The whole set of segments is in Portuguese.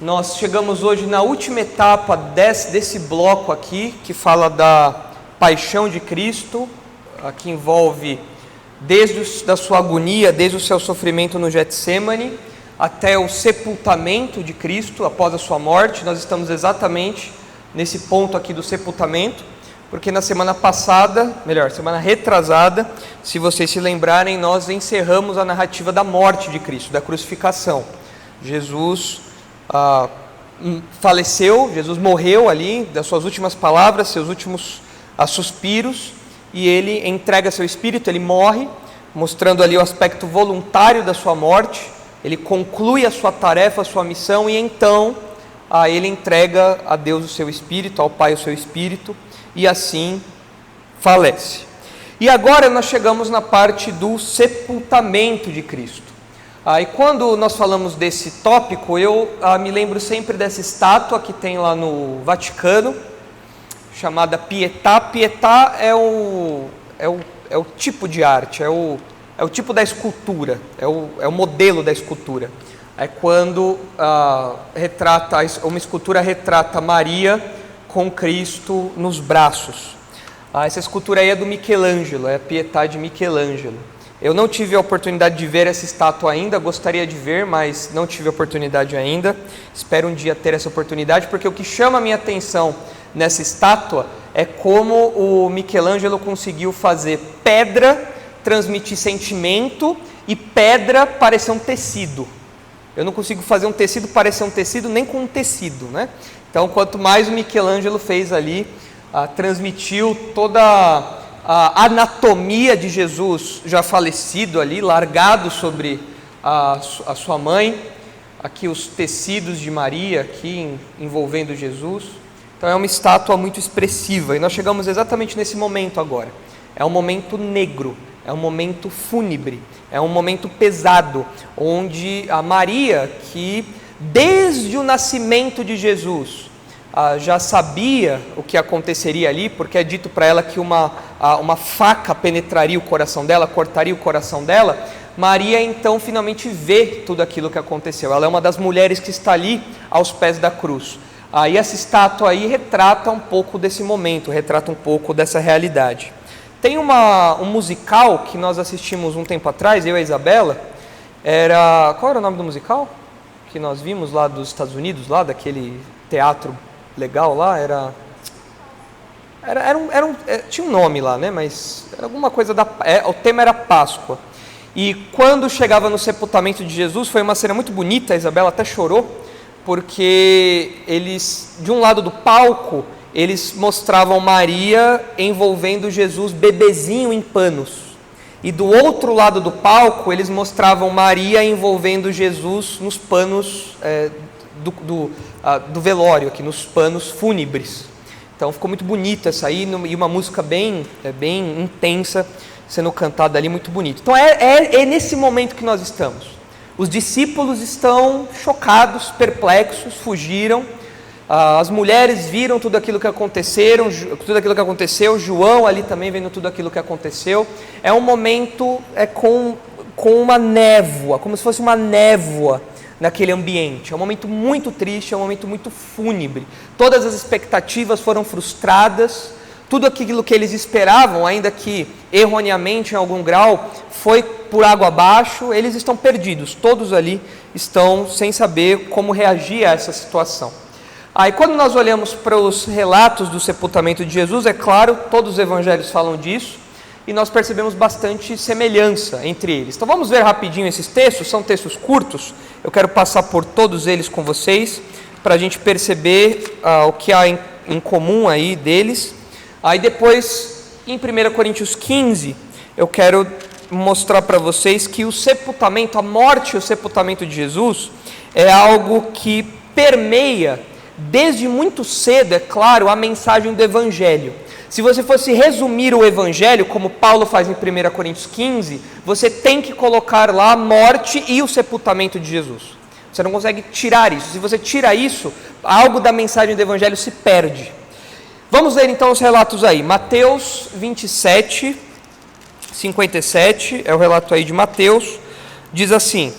Nós chegamos hoje na última etapa desse bloco aqui, que fala da paixão de Cristo, que envolve desde da sua agonia, desde o seu sofrimento no Getsêmani, até o sepultamento de Cristo após a sua morte. Nós estamos exatamente nesse ponto aqui do sepultamento, porque na semana retrasada, se vocês se lembrarem, nós encerramos a narrativa da morte de Cristo, da crucificação. Jesus faleceu, Jesus morreu ali, das suas últimas palavras, seus últimos suspiros, e ele entrega seu espírito, ele morre, mostrando ali o aspecto voluntário da sua morte. Ele conclui a sua tarefa, a sua missão, e então ele entrega a Deus o seu espírito, ao Pai o seu espírito, e assim falece. E agora nós chegamos na parte do sepultamento de Cristo. E quando nós falamos desse tópico, eu me lembro sempre dessa estátua que tem lá no Vaticano, chamada Pietà. Pietà é o tipo de arte, é o tipo da escultura, é o modelo da escultura. É quando uma escultura retrata Maria com Cristo nos braços. Essa escultura aí é do Michelangelo, é a Pietà de Michelangelo. Eu não tive a oportunidade de ver essa estátua ainda, gostaria de ver, mas não tive a oportunidade ainda. Espero um dia ter essa oportunidade, porque o que chama a minha atenção nessa estátua é como o Michelangelo conseguiu fazer pedra transmitir sentimento e pedra parecer um tecido. Eu não consigo fazer um tecido parecer um tecido nem com um tecido, né? Então, quanto mais o Michelangelo fez ali, transmitiu toda a anatomia de Jesus já falecido ali, largado sobre a sua mãe, aqui os tecidos de Maria, aqui envolvendo Jesus. Então é uma estátua muito expressiva, e nós chegamos exatamente nesse momento agora. É um momento negro, é um momento fúnebre, é um momento pesado, onde a Maria, que desde o nascimento de Jesus já sabia o que aconteceria ali, porque é dito para ela que uma faca penetraria o coração dela, cortaria o coração dela. Maria então finalmente vê tudo aquilo que aconteceu. Ela é uma das mulheres que está ali aos pés da cruz. E essa estátua aí retrata um pouco desse momento, retrata um pouco dessa realidade. Tem um musical que nós assistimos um tempo atrás, eu e a Isabela. Qual era o nome do musical? Que nós vimos lá dos Estados Unidos, lá daquele teatro legal lá, tinha um nome lá, né? Mas era alguma coisa o tema era Páscoa. E quando chegava no sepultamento de Jesus, foi uma cena muito bonita, a Isabela até chorou, porque eles, de um lado do palco, eles mostravam Maria envolvendo Jesus bebezinho em panos. E do outro lado do palco, eles mostravam Maria envolvendo Jesus nos panos do velório, aqui nos panos fúnebres. Então ficou muito bonito essa aí, e uma música bem intensa, sendo cantada ali, muito bonito. Então é nesse momento que nós estamos. Os discípulos estão chocados, perplexos, fugiram. As mulheres viram tudo aquilo que aconteceu, João ali também vendo tudo aquilo que aconteceu. É um momento com uma névoa, como se fosse uma névoa naquele ambiente. É um momento muito triste, é um momento muito fúnebre. Todas as expectativas foram frustradas, tudo aquilo que eles esperavam, ainda que erroneamente em algum grau, foi por água abaixo. Eles estão perdidos, todos ali estão sem saber como reagir a essa situação. Aí quando nós olhamos para os relatos do sepultamento de Jesus, é claro, todos os evangelhos falam disso, e nós percebemos bastante semelhança entre eles. Então vamos ver rapidinho esses textos, são textos curtos, eu quero passar por todos eles com vocês, para a gente perceber o que há em comum aí deles. Aí depois, em 1 Coríntios 15, eu quero mostrar para vocês que o sepultamento, a morte e o sepultamento de Jesus, é algo que permeia desde muito cedo, é claro, a mensagem do Evangelho. Se você fosse resumir o Evangelho, como Paulo faz em 1 Coríntios 15, você tem que colocar lá a morte e o sepultamento de Jesus. Você não consegue tirar isso. Se você tira isso, algo da mensagem do Evangelho se perde. Vamos ler então os relatos aí. Mateus 27, 57, é o relato aí de Mateus, diz assim,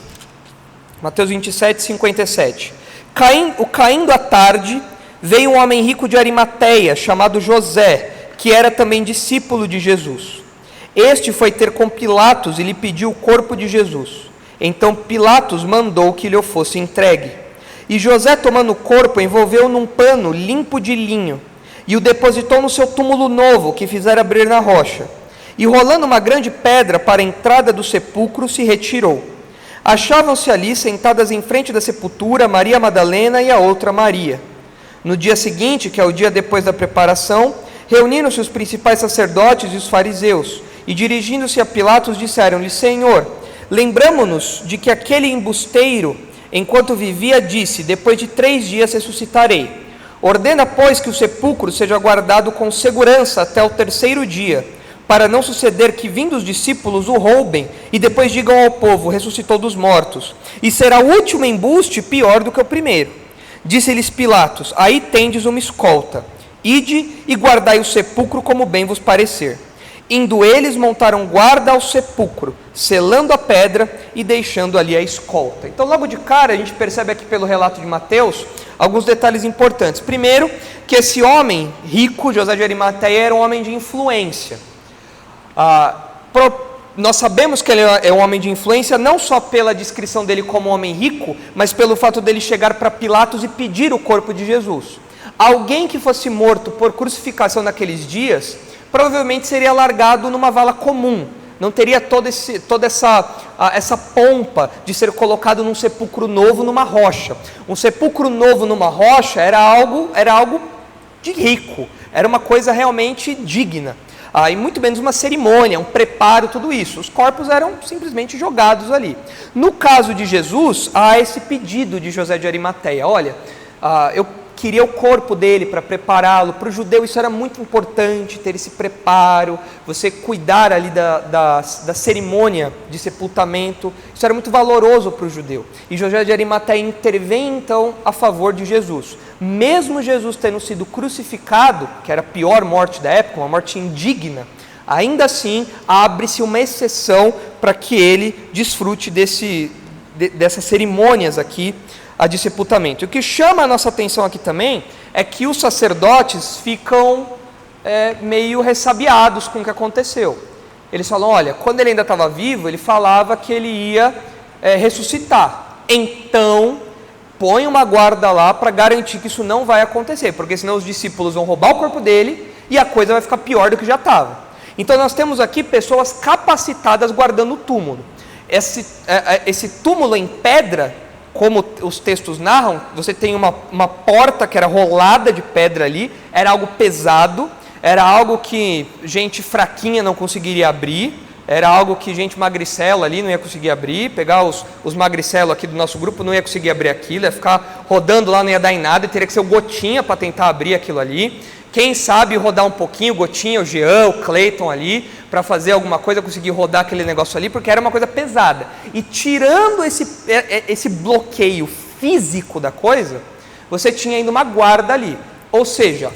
Mateus 27, 57. Caindo a tarde, veio um homem rico de Arimateia, chamado José, que era também discípulo de Jesus. Este foi ter com Pilatos e lhe pediu o corpo de Jesus. Então Pilatos mandou que lhe fosse entregue. E José, tomando o corpo, envolveu-o num pano limpo de linho e o depositou no seu túmulo novo, que fizera abrir na rocha. E rolando uma grande pedra para a entrada do sepulcro, se retirou. Achavam-se ali, sentadas em frente da sepultura, Maria Madalena e a outra Maria. No dia seguinte, que é o dia depois da preparação, reuniram-se os principais sacerdotes e os fariseus, e dirigindo-se a Pilatos, disseram-lhe: Senhor, lembramo-nos de que aquele embusteiro, enquanto vivia, disse: depois de 3 dias ressuscitarei. Ordena, pois, que o sepulcro seja guardado com segurança até o 3º dia, para não suceder que, vindo os discípulos, o roubem, e depois digam ao povo: ressuscitou dos mortos, e será o último embuste pior do que o primeiro. Disse-lhes Pilatos: aí tendes uma escolta, ide e guardai o sepulcro como bem vos parecer. Indo eles, montaram guarda ao sepulcro, selando a pedra e deixando ali a escolta. Então, logo de cara, a gente percebe aqui pelo relato de Mateus alguns detalhes importantes. Primeiro, que esse homem rico, José de Arimateia, era um homem de influência. Nós sabemos que ele é um homem de influência não só pela descrição dele como um homem rico, mas pelo fato dele chegar para Pilatos e pedir o corpo de Jesus. Alguém que fosse morto por crucificação naqueles dias, provavelmente seria largado numa vala comum, não teria toda essa pompa de ser colocado num sepulcro novo numa rocha. Um sepulcro novo numa rocha era algo de rico, era uma coisa realmente digna. E muito menos uma cerimônia, um preparo, tudo isso. Os corpos eram simplesmente jogados ali. No caso de Jesus, há esse pedido de José de Arimateia: olha, eu queria o corpo dele para prepará-lo. Para o judeu isso era muito importante, ter esse preparo, você cuidar ali da cerimônia de sepultamento. Isso era muito valoroso para o judeu. E José de Arimateia intervém então a favor de Jesus. Mesmo Jesus tendo sido crucificado, que era a pior morte da época, uma morte indigna, ainda assim abre-se uma exceção para que ele desfrute dessas cerimônias aqui de sepultamento. O que chama a nossa atenção aqui também é que os sacerdotes ficam meio ressabiados com o que aconteceu. Eles falam: olha, quando ele ainda estava vivo, ele falava que ele ia ressuscitar. Então, põe uma guarda lá para garantir que isso não vai acontecer, porque senão os discípulos vão roubar o corpo dele e a coisa vai ficar pior do que já estava. Então nós temos aqui pessoas capacitadas guardando o túmulo. Esse túmulo em pedra, como os textos narram, você tem uma porta que era rolada de pedra ali, era algo pesado, era algo que gente fraquinha não conseguiria abrir, era algo que gente magricela ali não ia conseguir abrir. Pegar os magricelos aqui do nosso grupo não ia conseguir abrir aquilo, ia ficar rodando lá, não ia dar em nada, teria que ser o Gotinha para tentar abrir aquilo ali. Quem sabe rodar um pouquinho, o Gotinha, o Jean, o Cleiton ali, para fazer alguma coisa, conseguir rodar aquele negócio ali, porque era uma coisa pesada. E tirando esse bloqueio físico da coisa, você tinha ainda uma guarda ali. Ou seja,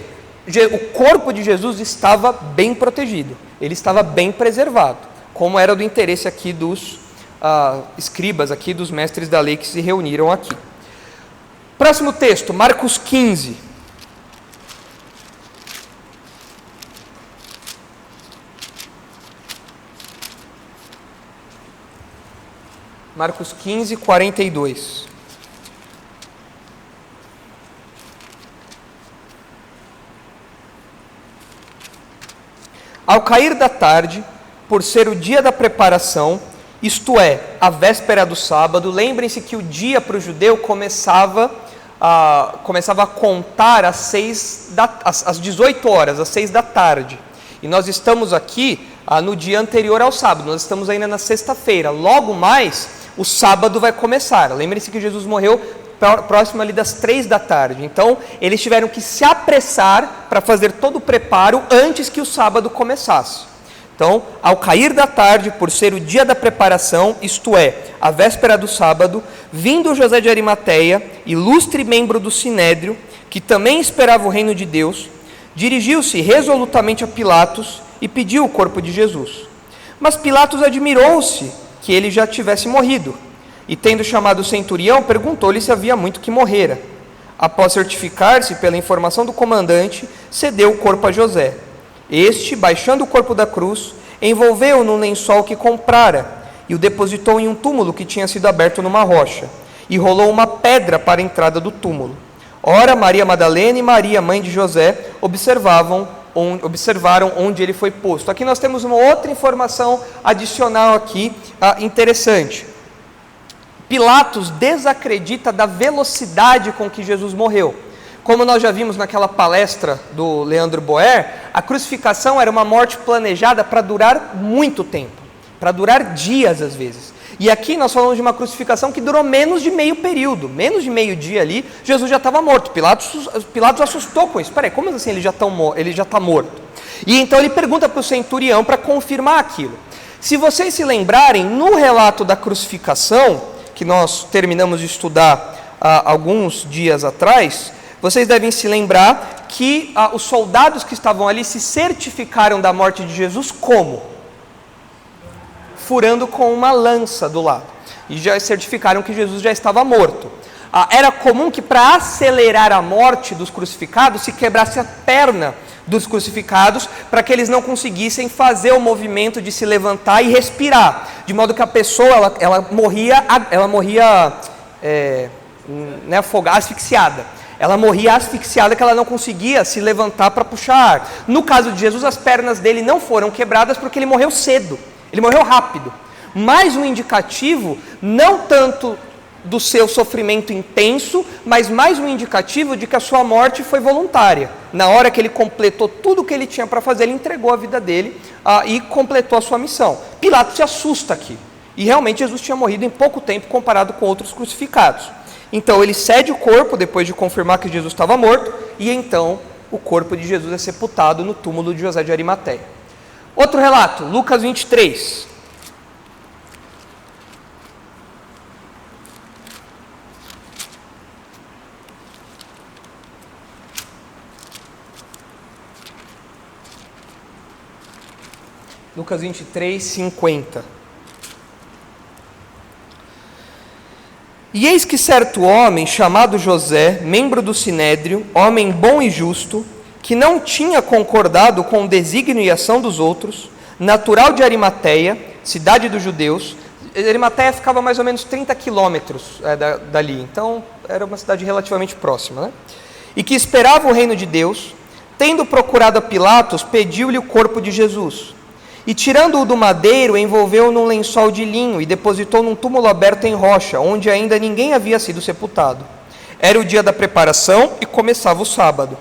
o corpo de Jesus estava bem protegido, ele estava bem preservado, como era do interesse aqui dos escribas, aqui dos mestres da lei que se reuniram aqui. Próximo texto, Marcos 15. Marcos 15, 42. Ao cair da tarde, por ser o dia da preparação, isto é, a véspera do sábado, lembrem-se que o dia para o judeu começava a contar às 18 horas, às 6 da tarde. E nós estamos aqui no dia anterior ao sábado, nós estamos ainda na sexta-feira. Logo mais, o sábado vai começar. Lembrem-se que Jesus morreu próximo ali das 3 da tarde. Então, eles tiveram que se apressar para fazer todo o preparo antes que o sábado começasse. Então, ao cair da tarde, por ser o dia da preparação, isto é, a véspera do sábado, vindo José de Arimateia, ilustre membro do Sinédrio, que também esperava o reino de Deus, dirigiu-se resolutamente a Pilatos e pediu o corpo de Jesus. Mas Pilatos admirou-se que ele já tivesse morrido E tendo chamado o centurião, perguntou-lhe se havia muito que morrera. Após certificar-se pela informação do comandante, cedeu o corpo a José. Este, baixando o corpo da cruz, envolveu-o num lençol que comprara e o depositou em um túmulo que tinha sido aberto numa rocha, e rolou uma pedra para a entrada do túmulo. Ora, Maria Madalena e Maria, mãe de José, observaram onde ele foi posto. Aqui nós temos uma outra informação adicional aqui, interessante. Pilatos desacredita da velocidade com que Jesus morreu. Como nós já vimos naquela palestra do Leandro Boer, a crucificação era uma morte planejada para durar muito tempo, para durar dias às vezes. E aqui nós falamos de uma crucificação que durou menos de meio período, menos de meio dia ali, Jesus já estava morto. Pilatos assustou com isso. Peraí, como assim ele já está morto? E então ele pergunta para o centurião para confirmar aquilo. Se vocês se lembrarem, no relato da crucificação, que nós terminamos de estudar alguns dias atrás, vocês devem se lembrar que os soldados que estavam ali se certificaram da morte de Jesus como? Furando com uma lança do lado. E já certificaram que Jesus já estava morto. Era comum que para acelerar a morte dos crucificados se quebrasse a perna dos crucificados para que eles não conseguissem fazer o movimento de se levantar e respirar. De modo que a pessoa ela morria afogada, asfixiada. Ela morria asfixiada, que ela não conseguia se levantar para puxar ar. No caso de Jesus, as pernas dele não foram quebradas porque ele morreu cedo. Ele morreu rápido. Mais um indicativo, não tanto do seu sofrimento intenso, mas mais um indicativo de que a sua morte foi voluntária. Na hora que ele completou tudo o que ele tinha para fazer, ele entregou a vida dele e completou a sua missão. Pilatos se assusta aqui. E realmente Jesus tinha morrido em pouco tempo comparado com outros crucificados. Então ele cede o corpo depois de confirmar que Jesus estava morto, e então o corpo de Jesus é sepultado no túmulo de José de Arimateia. Outro relato, Lucas 23. Lucas 23, 50. E eis que certo homem, chamado José, membro do Sinédrio, homem bom e justo, que não tinha concordado com o desígnio e ação dos outros, natural de Arimateia, cidade dos judeus. Arimateia ficava mais ou menos 30 quilômetros dali, então era uma cidade relativamente próxima, né? E que esperava o reino de Deus, tendo procurado a Pilatos, pediu-lhe o corpo de Jesus. E tirando-o do madeiro, envolveu-o num lençol de linho e depositou num túmulo aberto em rocha, onde ainda ninguém havia sido sepultado. Era o dia da preparação e começava o sábado.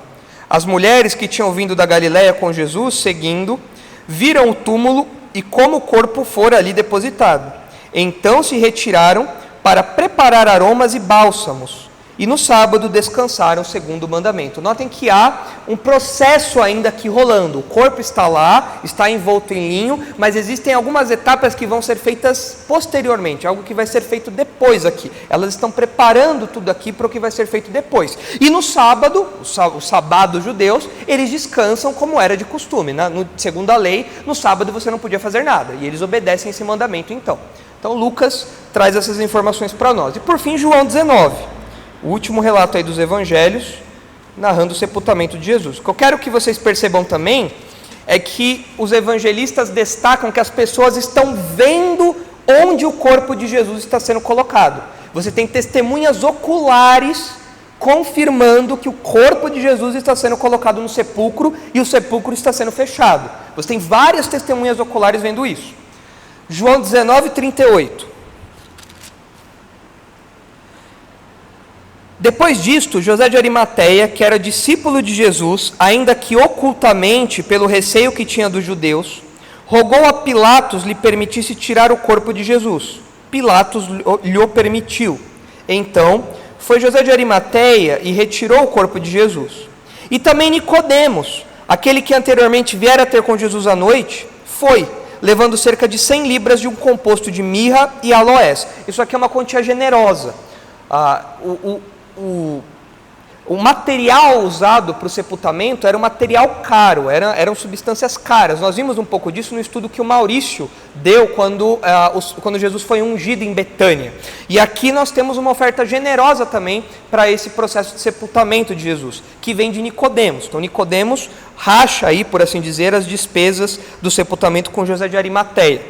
As mulheres que tinham vindo da Galiléia com Jesus, seguindo, viram o túmulo e como o corpo fora ali depositado. Então se retiraram para preparar aromas e bálsamos. E no sábado descansaram segundo o mandamento. Notem que há um processo ainda aqui rolando. O corpo está lá, está envolto em linho, mas existem algumas etapas que vão ser feitas posteriormente, algo que vai ser feito depois aqui. Elas estão preparando tudo aqui para o que vai ser feito depois. E no sábado, o sábado judeus, eles descansam como era de costume, né? Segundo a lei, no sábado você não podia fazer nada. E eles obedecem esse mandamento então. Então Lucas traz essas informações para nós. E por fim, João 19. O último relato aí dos evangelhos, narrando o sepultamento de Jesus. O que eu quero que vocês percebam também é que os evangelistas destacam que as pessoas estão vendo onde o corpo de Jesus está sendo colocado. Você tem testemunhas oculares confirmando que o corpo de Jesus está sendo colocado no sepulcro e o sepulcro está sendo fechado. Você tem várias testemunhas oculares vendo isso. João 19, 38. Depois disto, José de Arimateia, que era discípulo de Jesus, ainda que ocultamente, pelo receio que tinha dos judeus, rogou a Pilatos lhe permitisse tirar o corpo de Jesus. Pilatos lhe o permitiu. Então, foi José de Arimateia e retirou o corpo de Jesus. E também Nicodemos, aquele que anteriormente viera ter com Jesus à noite, foi, levando cerca de 100 libras de um composto de mirra e aloés. Isso aqui é uma quantia generosa. o material usado para o sepultamento era um material caro, eram substâncias caras. Nós vimos um pouco disso no estudo que o Maurício deu quando Jesus foi ungido em Betânia. E aqui nós temos uma oferta generosa também para esse processo de sepultamento de Jesus, que vem de Nicodemos. Então Nicodemos racha aí, por assim dizer, as despesas do sepultamento com José de Arimateia.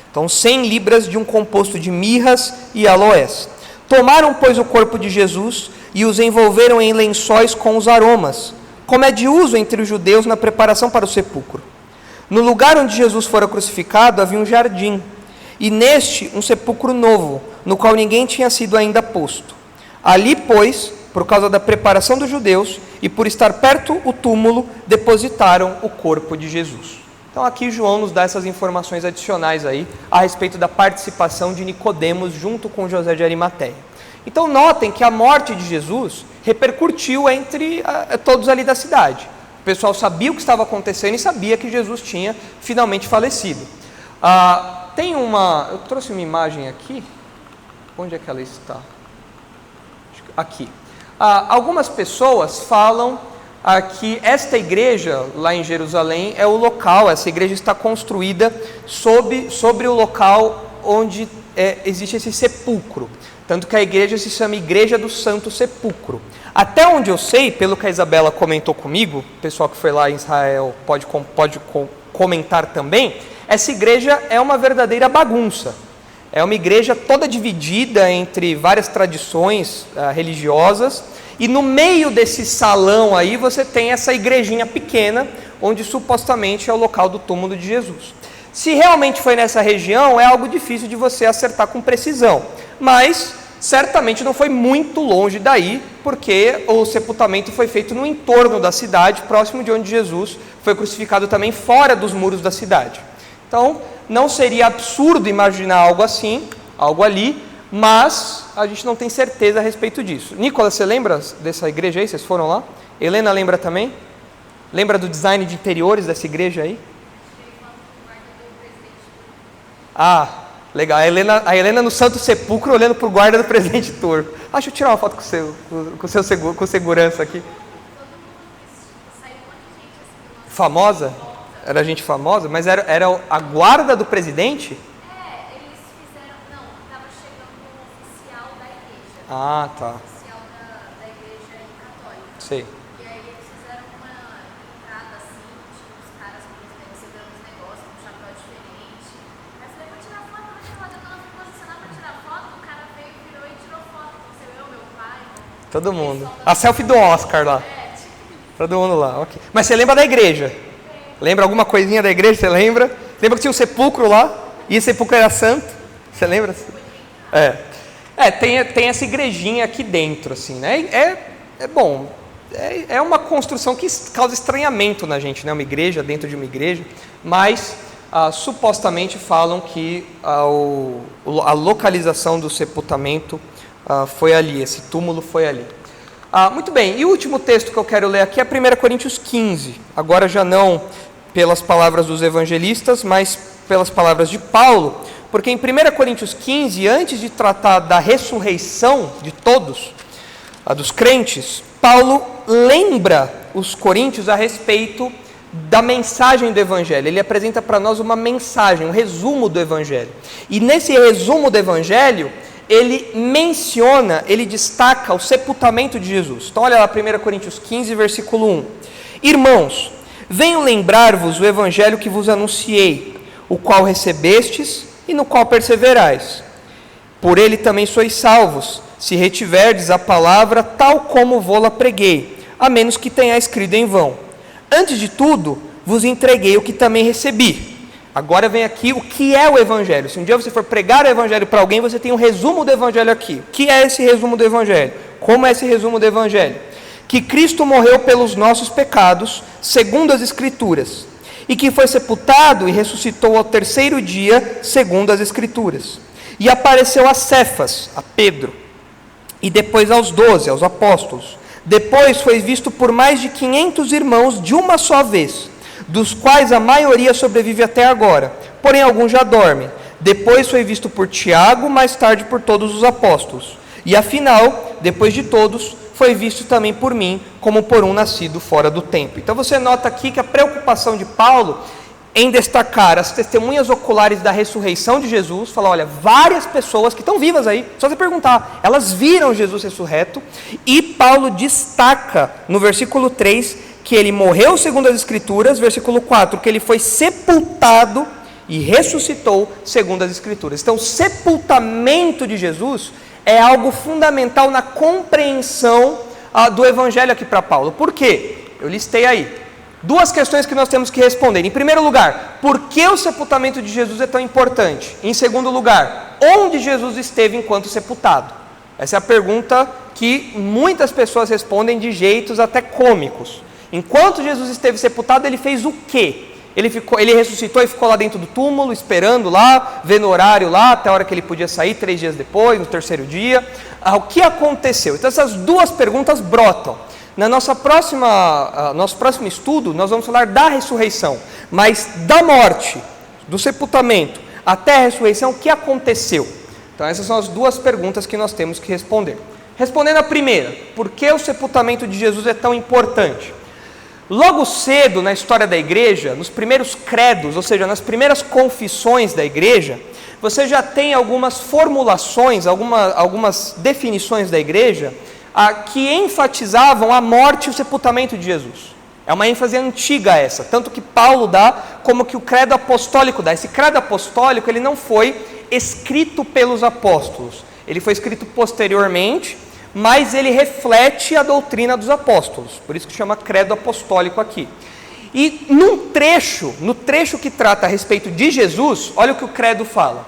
Então 100 libras de um composto de mirras e aloés. Tomaram, pois, o corpo de Jesus e os envolveram em lençóis com os aromas, como é de uso entre os judeus na preparação para o sepulcro. No lugar onde Jesus fora crucificado havia um jardim, e neste um sepulcro novo, no qual ninguém tinha sido ainda posto. Ali, pois, por causa da preparação dos judeus e por estar perto o túmulo, depositaram o corpo de Jesus. Então aqui João nos dá essas informações adicionais aí a respeito da participação de Nicodemos junto com José de Arimateia. Então notem que a morte de Jesus repercutiu entre todos ali da cidade. O pessoal sabia o que estava acontecendo e sabia que Jesus tinha finalmente falecido. Eu trouxe uma imagem aqui. Onde é que ela está? Aqui. Algumas pessoas falam que esta igreja lá em Jerusalém é o local, essa igreja está construída sobre o local onde existe esse sepulcro. Tanto que a igreja se chama Igreja do Santo Sepulcro. Até onde eu sei, pelo que a Isabela comentou comigo, o pessoal que foi lá em Israel pode comentar também, essa igreja é uma verdadeira bagunça. É uma igreja toda dividida entre várias tradições religiosas, e no meio desse salão aí você tem essa igrejinha pequena, onde supostamente é o local do túmulo de Jesus. Se realmente foi nessa região, é algo difícil de você acertar com precisão, mas certamente não foi muito longe daí, porque o sepultamento foi feito no entorno da cidade, próximo de onde Jesus foi crucificado também, fora dos muros da cidade. Então, não seria absurdo imaginar algo assim, algo ali, mas a gente não tem certeza a respeito disso. Nicolas, você lembra dessa igreja aí? Vocês foram lá? Helena lembra também? Lembra do design de interiores dessa igreja aí? Legal. A Helena no Santo Sepulcro olhando para o guarda do presidente Turco. Deixa eu tirar uma foto com segurança aqui. Famosa? Era gente famosa? Mas era a guarda do presidente? Eles fizeram... Não, estava chegando um oficial da igreja. Tá. Um oficial da igreja católica. Sei. E aí eles fizeram uma entrada assim, tinha uns caras recebendo uns negócios, com um chapéu diferente. Aí eu falei, vou tirar foto, quando ela foi posicionar para tirar foto, o cara veio, virou e tirou foto. Você viu, meu pai? Todo mundo. A selfie do Oscar lá. Todo mundo lá, ok. Mas você lembra da igreja? Lembra alguma coisinha da igreja? Você lembra? Lembra que tinha um sepulcro lá? E esse sepulcro era santo? Você lembra? Tem essa igrejinha aqui dentro, assim, né? É uma construção que causa estranhamento na gente, né? Uma igreja dentro de uma igreja, mas supostamente falam que a localização do sepultamento foi ali, esse túmulo foi ali. Muito bem, e o último texto que eu quero ler aqui é 1 Coríntios 15, agora já não pelas palavras dos evangelistas, mas pelas palavras de Paulo, porque em 1 Coríntios 15, antes de tratar da ressurreição de todos, dos crentes, Paulo lembra os coríntios a respeito da mensagem do evangelho. Ele apresenta para nós uma mensagem, um resumo do evangelho. E nesse resumo do evangelho, ele menciona, ele destaca o sepultamento de Jesus. Então olha lá 1 Coríntios 15, versículo 1. Irmãos, venho lembrar-vos o evangelho que vos anunciei, o qual recebestes e no qual perseverais. Por ele também sois salvos, se retiverdes a palavra tal como vô-la preguei, a menos que tenhais crido em vão. Antes de tudo, vos entreguei o que também recebi. Agora vem aqui o que é o evangelho. Se um dia você for pregar o evangelho para alguém, você tem um resumo do evangelho aqui. O que é esse resumo do evangelho? Como é esse resumo do evangelho? Que Cristo morreu pelos nossos pecados, segundo as Escrituras, e que foi sepultado e ressuscitou ao terceiro dia, segundo as Escrituras. E apareceu a Cefas, a Pedro, e depois aos 12, aos apóstolos. Depois foi visto por mais de 500 irmãos de uma só vez, dos quais a maioria sobrevive até agora, porém alguns já dormem. Depois foi visto por Tiago, mais tarde por todos os apóstolos. E afinal, depois de todos, foi visto também por mim, como por um nascido fora do tempo. Então você nota aqui que a preocupação de Paulo em destacar as testemunhas oculares da ressurreição de Jesus, fala, olha, várias pessoas que estão vivas aí, só você perguntar, elas viram Jesus ressurreto, e Paulo destaca no versículo 3, que ele morreu segundo as Escrituras, versículo 4, que ele foi sepultado e ressuscitou segundo as Escrituras. Então, o sepultamento de Jesus é algo fundamental na compreensão do Evangelho aqui para Paulo. Por quê? Eu listei aí. Duas questões que nós temos que responder. Em primeiro lugar, por que o sepultamento de Jesus é tão importante? Em segundo lugar, onde Jesus esteve enquanto sepultado? Essa é a pergunta que muitas pessoas respondem de jeitos até cômicos. Enquanto Jesus esteve sepultado, ele fez o quê? Ele ressuscitou e ficou lá dentro do túmulo, esperando lá, vendo o horário lá, até a hora que ele podia sair, 3 dias depois, no terceiro dia. O que aconteceu? Então essas duas perguntas brotam. Nosso próximo estudo, nós vamos falar da ressurreição, mas da morte, do sepultamento, até a ressurreição, o que aconteceu? Então essas são as duas perguntas que nós temos que responder. Respondendo a primeira, por que o sepultamento de Jesus é tão importante? Logo cedo na história da igreja, nos primeiros credos, ou seja, nas primeiras confissões da igreja, você já tem algumas formulações, algumas definições da igreja, que enfatizavam a morte e o sepultamento de Jesus. É uma ênfase antiga essa, tanto que Paulo dá, como que o credo apostólico dá. Esse credo apostólico, ele não foi escrito pelos apóstolos, ele foi escrito posteriormente, mas ele reflete a doutrina dos apóstolos, por isso que chama credo apostólico aqui. E no trecho que trata a respeito de Jesus, olha o que o credo fala.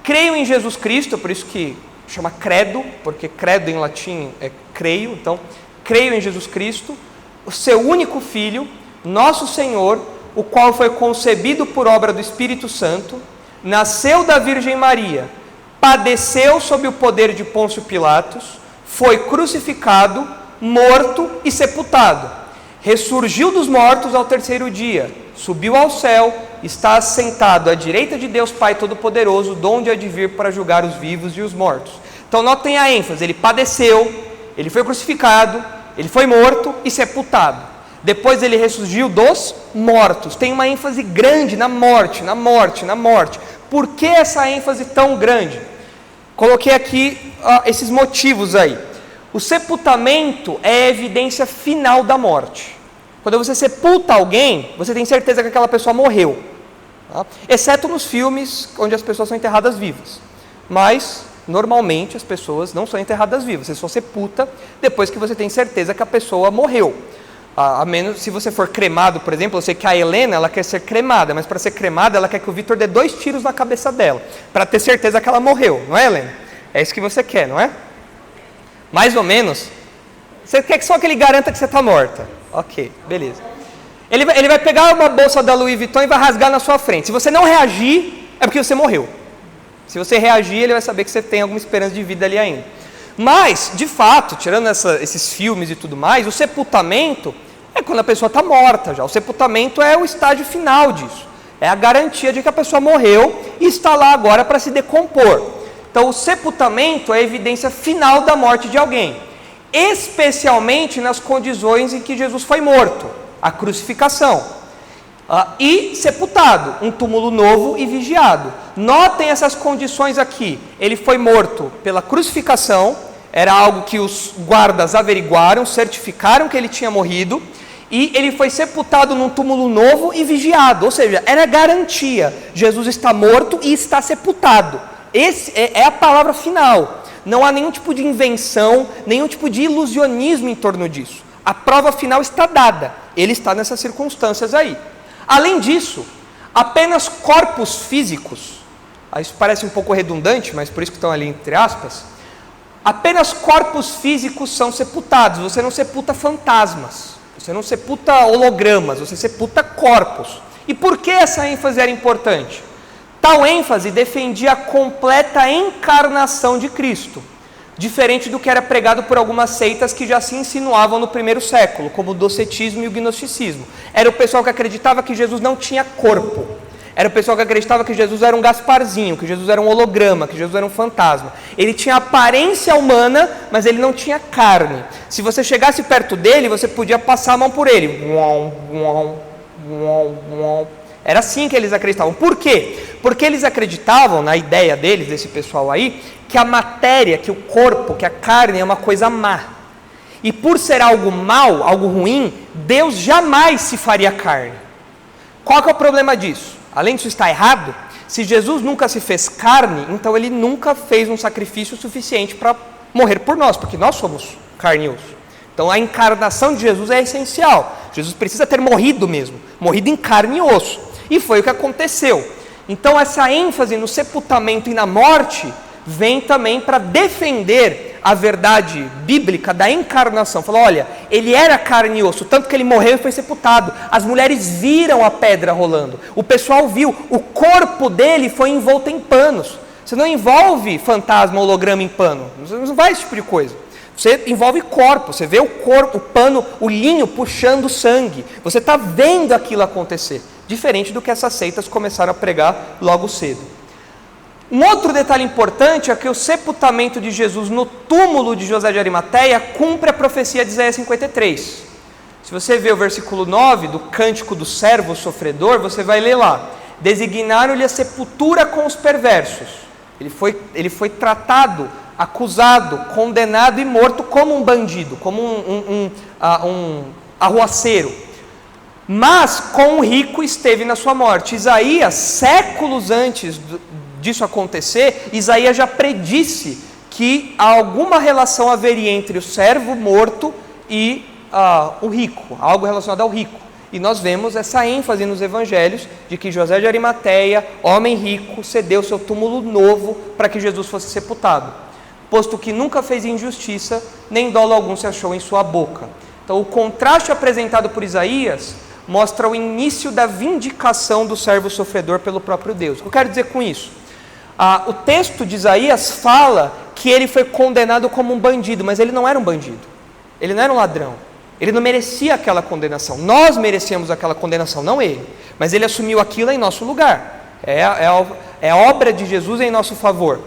Creio em Jesus Cristo, por isso que chama credo, porque credo em latim é creio, então, creio em Jesus Cristo, o seu único Filho, nosso Senhor, o qual foi concebido por obra do Espírito Santo, nasceu da Virgem Maria, padeceu sob o poder de Pôncio Pilatos, foi crucificado, morto e sepultado, ressurgiu dos mortos ao terceiro dia, subiu ao céu, está assentado à direita de Deus Pai Todo-Poderoso, donde há de vir para julgar os vivos e os mortos. Então notem a ênfase, ele padeceu, ele foi crucificado, ele foi morto e sepultado. Depois ele ressurgiu dos mortos. Tem uma ênfase grande na morte, na morte, na morte. Por que essa ênfase tão grande? Coloquei aqui esses motivos aí. O sepultamento é a evidência final da morte. Quando você sepulta alguém, você tem certeza que aquela pessoa morreu. Tá? Exceto nos filmes onde as pessoas são enterradas vivas. Mas, normalmente, as pessoas não são enterradas vivas. Você só sepulta depois que você tem certeza que a pessoa morreu. A menos se você for cremado, por exemplo, eu sei que a Helena, ela quer ser cremada, mas para ser cremada, ela quer que o Vitor dê 2 tiros na cabeça dela, para ter certeza que ela morreu, não é, Helena? É isso que você quer, não é? Mais ou menos. Você quer que só que ele garanta que você está morta. Ok, beleza. Ele vai pegar uma bolsa da Louis Vuitton e vai rasgar na sua frente. Se você não reagir, é porque você morreu. Se você reagir, ele vai saber que você tem alguma esperança de vida ali ainda. Mas, de fato, tirando esses filmes e tudo mais, o sepultamento é quando a pessoa está morta já. O sepultamento é o estágio final disso. É a garantia de que a pessoa morreu e está lá agora para se decompor. Então, o sepultamento é a evidência final da morte de alguém. Especialmente nas condições em que Jesus foi morto. A crucificação. E sepultado. Um túmulo novo e vigiado. Notem essas condições aqui. Ele foi morto pela crucificação. Era algo que os guardas averiguaram, certificaram que ele tinha morrido. E ele foi sepultado num túmulo novo e vigiado, ou seja, era garantia, Jesus está morto e está sepultado. Essa é a palavra final, não há nenhum tipo de invenção, nenhum tipo de ilusionismo em torno disso. A prova final está dada, ele está nessas circunstâncias aí. Além disso, apenas corpos físicos, isso parece um pouco redundante, mas por isso que estão ali entre aspas, apenas corpos físicos são sepultados, você não sepulta fantasmas. Você não sepulta hologramas, você sepulta corpos. E por que essa ênfase era importante? Tal ênfase defendia a completa encarnação de Cristo, diferente do que era pregado por algumas seitas que já se insinuavam no primeiro século, como o docetismo e o gnosticismo. Era o pessoal que acreditava que Jesus não tinha corpo. era o pessoal que acreditava que Jesus era um Gasparzinho, que Jesus era um holograma, que Jesus era um fantasma. Ele tinha aparência humana, mas ele não tinha carne. Se você chegasse perto dele, você podia passar a mão por ele. Era assim que eles acreditavam. Por quê? Porque eles acreditavam, na ideia deles, desse pessoal aí, que a matéria, que o corpo, que a carne é uma coisa má. E por ser algo mal, algo ruim, Deus jamais se faria carne. Qual que é o problema disso? Além disso estar errado, se Jesus nunca se fez carne, então ele nunca fez um sacrifício suficiente para morrer por nós, porque nós somos carne e osso. Então a encarnação de Jesus é essencial. Jesus precisa ter morrido mesmo, morrido em carne e osso. E foi o que aconteceu. Então essa ênfase no sepultamento e na morte vem também para defender a verdade bíblica da encarnação. Falou, olha, ele era carne e osso, tanto que ele morreu e foi sepultado. As mulheres viram a pedra rolando. O pessoal viu, o corpo dele foi envolto em panos. Você não envolve fantasma, holograma em pano. Você não vai esse tipo de coisa. Você envolve corpo, você vê o corpo, o pano, o linho puxando sangue. Você está vendo aquilo acontecer. Diferente do que essas seitas começaram a pregar logo cedo. Um outro detalhe importante é que o sepultamento de Jesus no túmulo de José de Arimateia cumpre a profecia de Isaías 53. Se você ver o versículo 9 do Cântico do Servo Sofredor, você vai ler lá. Designaram-lhe a sepultura com os perversos. Ele foi tratado, acusado, condenado e morto como um bandido, como um arruaceiro. Mas com o rico esteve na sua morte. Isaías, séculos antes disso acontecer, Isaías já predisse que alguma relação haveria entre o servo morto e o rico, algo relacionado ao rico. E nós vemos essa ênfase nos evangelhos de que José de Arimateia, homem rico, cedeu seu túmulo novo para que Jesus fosse sepultado, posto que nunca fez injustiça, nem dolo algum se achou em sua boca. Então o contraste apresentado por Isaías mostra o início da vindicação do servo sofredor pelo próprio Deus. O que eu quero dizer com isso? O texto de Isaías fala que ele foi condenado como um bandido, mas ele não era um bandido, ele não era um ladrão, ele não merecia aquela condenação. Nós merecemos aquela condenação, não ele, mas ele assumiu aquilo em nosso lugar. É obra de Jesus em nosso favor.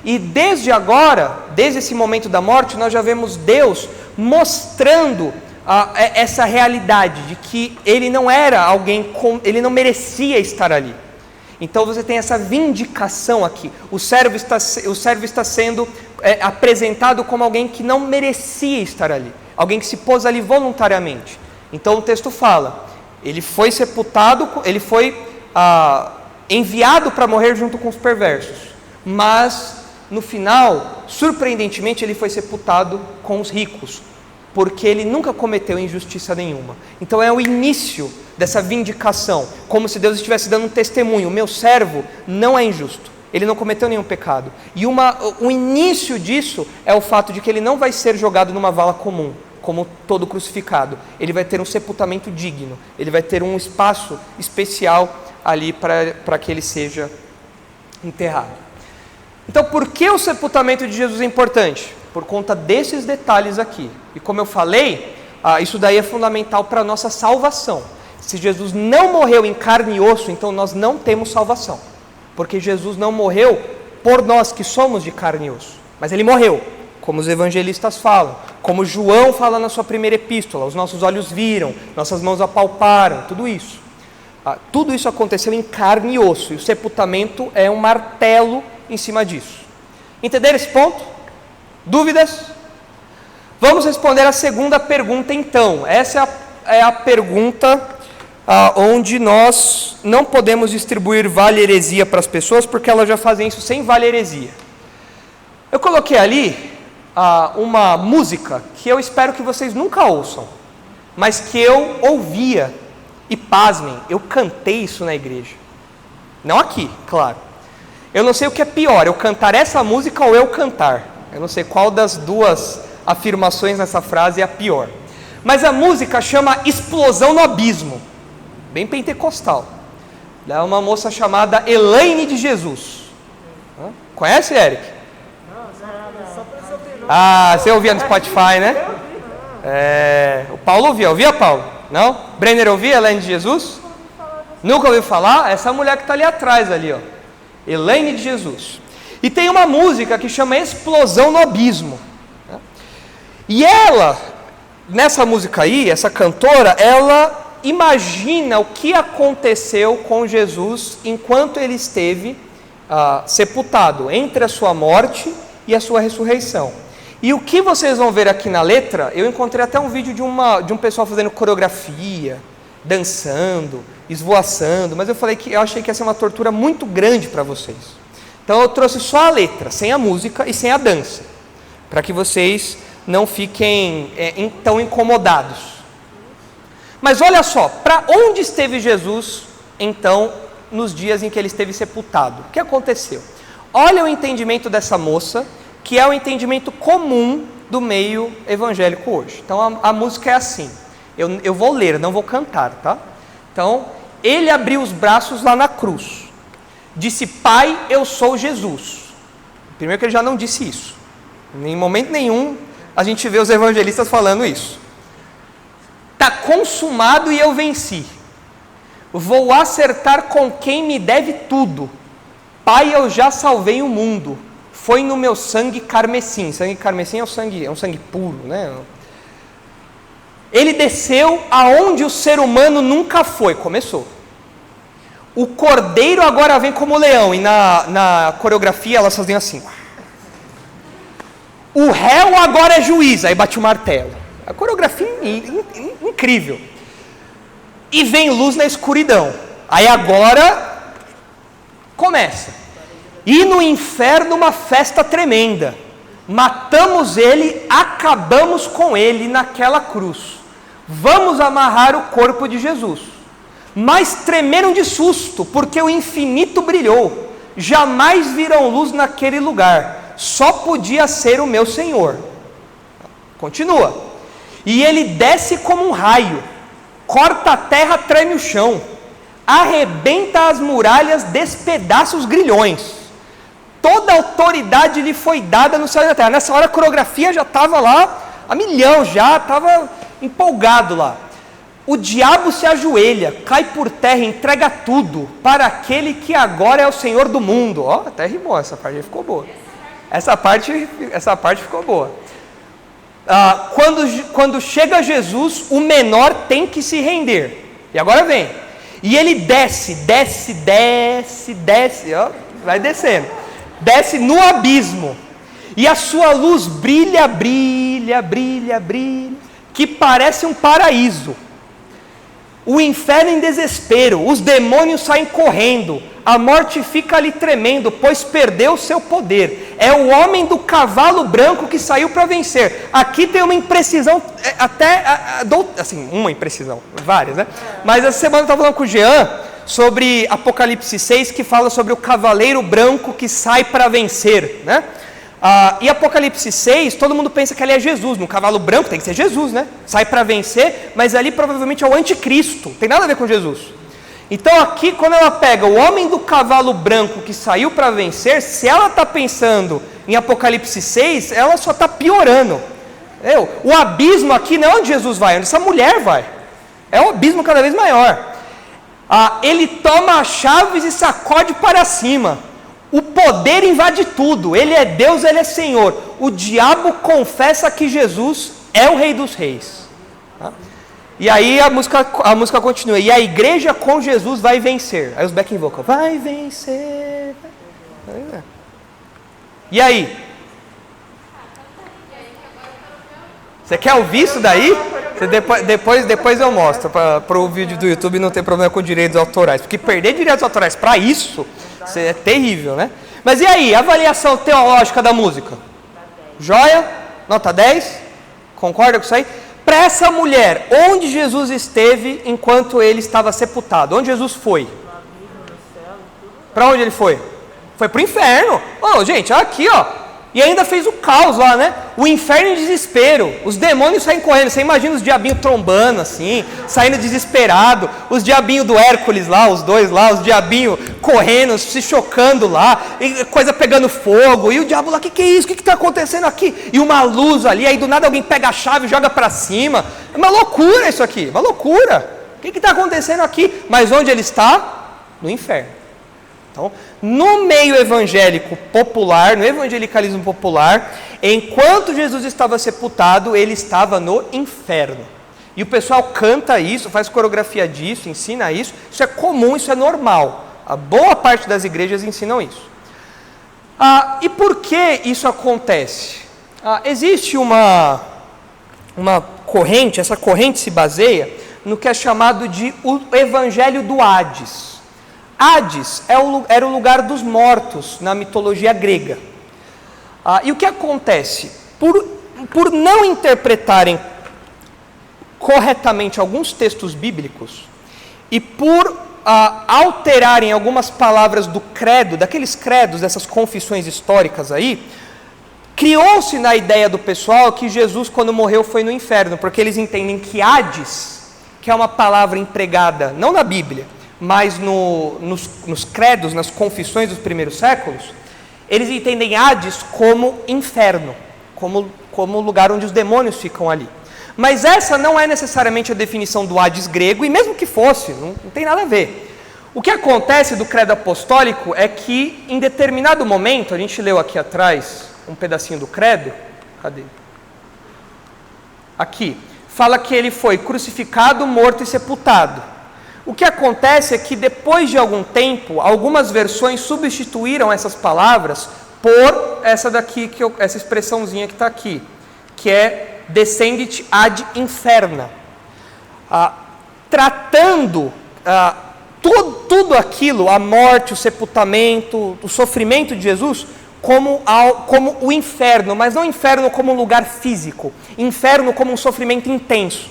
E desde agora, desde esse momento da morte, nós já vemos Deus mostrando essa realidade de que ele não era alguém, ele não merecia estar ali. Então você tem essa vindicação aqui. O servo está sendo apresentado como alguém que não merecia estar ali, alguém que se pôs ali voluntariamente. Então o texto fala, ele foi sepultado, ele foi enviado para morrer junto com os perversos, mas no final, surpreendentemente, ele foi sepultado com os ricos, porque ele nunca cometeu injustiça nenhuma. Então é o início dessa vindicação, como se Deus estivesse dando um testemunho: o meu servo não é injusto, ele não cometeu nenhum pecado. E o início disso é o fato de que ele não vai ser jogado numa vala comum, como todo crucificado. Ele vai ter um sepultamento digno, ele vai ter um espaço especial ali para que ele seja enterrado. Então, por que o sepultamento de Jesus é importante? Por conta desses detalhes aqui. E como eu falei, isso daí é fundamental para a nossa salvação. Se Jesus não morreu em carne e osso, então nós não temos salvação. Porque Jesus não morreu por nós que somos de carne e osso. Mas ele morreu, como os evangelistas falam, como João fala na sua primeira epístola: os nossos olhos viram, nossas mãos apalparam, tudo isso. Tudo isso aconteceu em carne e osso, e o sepultamento é um martelo em cima disso. Entenderam esse ponto? Dúvidas? Vamos responder a segunda pergunta então. Essa é a pergunta onde nós não podemos distribuir vale heresia para as pessoas, porque elas já fazem isso sem vale heresia. Eu coloquei ali uma música que eu espero que vocês nunca ouçam, mas que eu ouvia, e pasmem, eu cantei isso na igreja. Não aqui, claro. Eu não sei o que é pior, eu cantar essa música ou eu cantar. Eu não sei qual das duas afirmações nessa frase é a pior. Mas a música chama Explosão no Abismo, bem pentecostal. É uma moça chamada Elaine de Jesus. Conhece, Eric? Você ouvia no Spotify, né? O Paulo ouvia, Paulo? Não? Brenner ouvia Elaine de Jesus? Nunca ouviu falar? Essa mulher que está ali atrás, ali, ó. Elaine de Jesus. E tem uma música que chama Explosão no Abismo. E ela, nessa música aí, essa cantora, ela imagina o que aconteceu com Jesus enquanto ele esteve sepultado, entre a sua morte e a sua ressurreição. E o que vocês vão ver aqui na letra, eu encontrei até um vídeo de um pessoal fazendo coreografia, dançando, esvoaçando, mas eu achei que ia ser uma tortura muito grande para vocês. Então eu trouxe só a letra, sem a música e sem a dança, para que vocês não fiquem tão incomodados. Mas olha só, para onde esteve Jesus, então, nos dias em que ele esteve sepultado? O que aconteceu? Olha o entendimento dessa moça, que é o entendimento comum do meio evangélico hoje. Então a música é assim, eu vou ler, não vou cantar, tá? Então, ele abriu os braços lá na cruz, disse: Pai, eu sou Jesus. Primeiro que ele já não disse isso, em momento nenhum a gente vê os evangelistas falando isso. Está consumado e eu venci. Vou acertar com quem me deve tudo. Pai, eu já salvei o mundo. Foi no meu sangue carmesim. Sangue carmesim é um sangue puro, né? Ele desceu aonde o ser humano nunca foi. Começou. O cordeiro agora vem como leão. E na coreografia elas faziam assim. O réu agora é juiz. Aí bate o martelo. A coreografia incrível. E vem luz na escuridão. Aí agora começa. E no inferno uma festa tremenda. Matamos ele, acabamos com ele naquela cruz. Vamos amarrar o corpo de Jesus. Mas tremeram de susto, porque o infinito brilhou. Jamais viram luz naquele lugar. Só podia ser o meu Senhor. Continua. E ele desce como um raio. Corta a terra, treme o chão. Arrebenta as muralhas, despedaça os grilhões. Toda autoridade lhe foi dada no céu e na terra. Nessa hora a coreografia já estava lá, a milhão já, estava empolgado lá. O diabo se ajoelha, cai por terra, entrega tudo para aquele que agora é o Senhor do mundo. Ó, até rimou, essa parte ficou boa. Essa parte ficou boa. Quando chega Jesus, o menor tem que se render. E agora vem. E ele desce, ó, vai descendo. Desce no abismo. E a sua luz brilha, que parece um paraíso. O inferno em desespero, os demônios saem correndo, a morte fica ali tremendo, pois perdeu seu poder. É o homem do cavalo branco que saiu para vencer. Aqui tem uma imprecisão, uma imprecisão, várias, né? Mas essa semana eu estava falando com o Jean sobre Apocalipse 6, que fala sobre o cavaleiro branco que sai para vencer, né? E Apocalipse 6, todo mundo pensa que ali é Jesus, no cavalo branco tem que ser Jesus, né? Sai para vencer, mas ali provavelmente é o anticristo, tem nada a ver com Jesus. Então aqui, quando ela pega o homem do cavalo branco que saiu para vencer, se ela está pensando em Apocalipse 6, ela só está piorando. O abismo aqui não é onde Jesus vai, é onde essa mulher vai. É um abismo cada vez maior. Ele toma as chaves e sacode para cima. O poder invade tudo. Ele é Deus, ele é Senhor. O diabo confessa que Jesus é o Rei dos Reis. E aí a música continua. E a igreja com Jesus vai vencer. Aí os backing vocal. Vai vencer. E aí? Você quer ouvir isso daí? Depois eu mostro. Para o vídeo do YouTube não ter problema com direitos autorais. Porque perder direitos autorais para isso é terrível, né? Mas e aí? Avaliação teológica da música? Joia? Nota 10? Concorda com isso aí? Para essa mulher, onde Jesus esteve enquanto ele estava sepultado? Onde Jesus foi? Para onde ele foi? Foi para o inferno. Gente, aqui, ó. E ainda fez o caos lá, né? O inferno em desespero. Os demônios saem correndo. Você imagina os diabinhos trombando assim, saindo desesperado. Os diabinhos do Hércules lá, os dois lá, os diabinhos correndo, se chocando lá. E coisa pegando fogo. E o diabo lá, o que é isso? O que está acontecendo aqui? E uma luz ali. Aí do nada alguém pega a chave e joga para cima. É uma loucura isso aqui, uma loucura. O que está acontecendo aqui? Mas onde ele está? No inferno. Então, no meio evangélico popular, no evangelicalismo popular, enquanto Jesus estava sepultado, ele estava no inferno. E o pessoal canta isso, faz coreografia disso, ensina isso. Isso é comum, isso é normal. A boa parte das igrejas ensinam isso. E por que isso acontece? Existe uma corrente, essa corrente se baseia no que é chamado de o Evangelho do Hades. Hades era o lugar dos mortos na mitologia grega. E o que acontece? Por não interpretarem corretamente alguns textos bíblicos e por alterarem algumas palavras do credo, daqueles credos, dessas confissões históricas aí, criou-se na ideia do pessoal que Jesus, quando morreu, foi no inferno, porque eles entendem que Hades, que é uma palavra empregada, não na Bíblia, mas nos credos, nas confissões dos primeiros séculos, eles entendem Hades como inferno, como o lugar onde os demônios ficam ali. Mas essa não é necessariamente a definição do Hades grego, e mesmo que fosse, não tem nada a ver. O que acontece do credo apostólico é que, em determinado momento, a gente leu aqui atrás um pedacinho do credo, cadê? Aqui, fala que ele foi crucificado, morto e sepultado. O que acontece é que depois de algum tempo, algumas versões substituíram essas palavras por essa daqui, essa expressãozinha que está aqui, que é descendit ad inferna, tratando tudo aquilo, a morte, o sepultamento, o sofrimento de Jesus, como o inferno, mas não inferno como um lugar físico, inferno como um sofrimento intenso.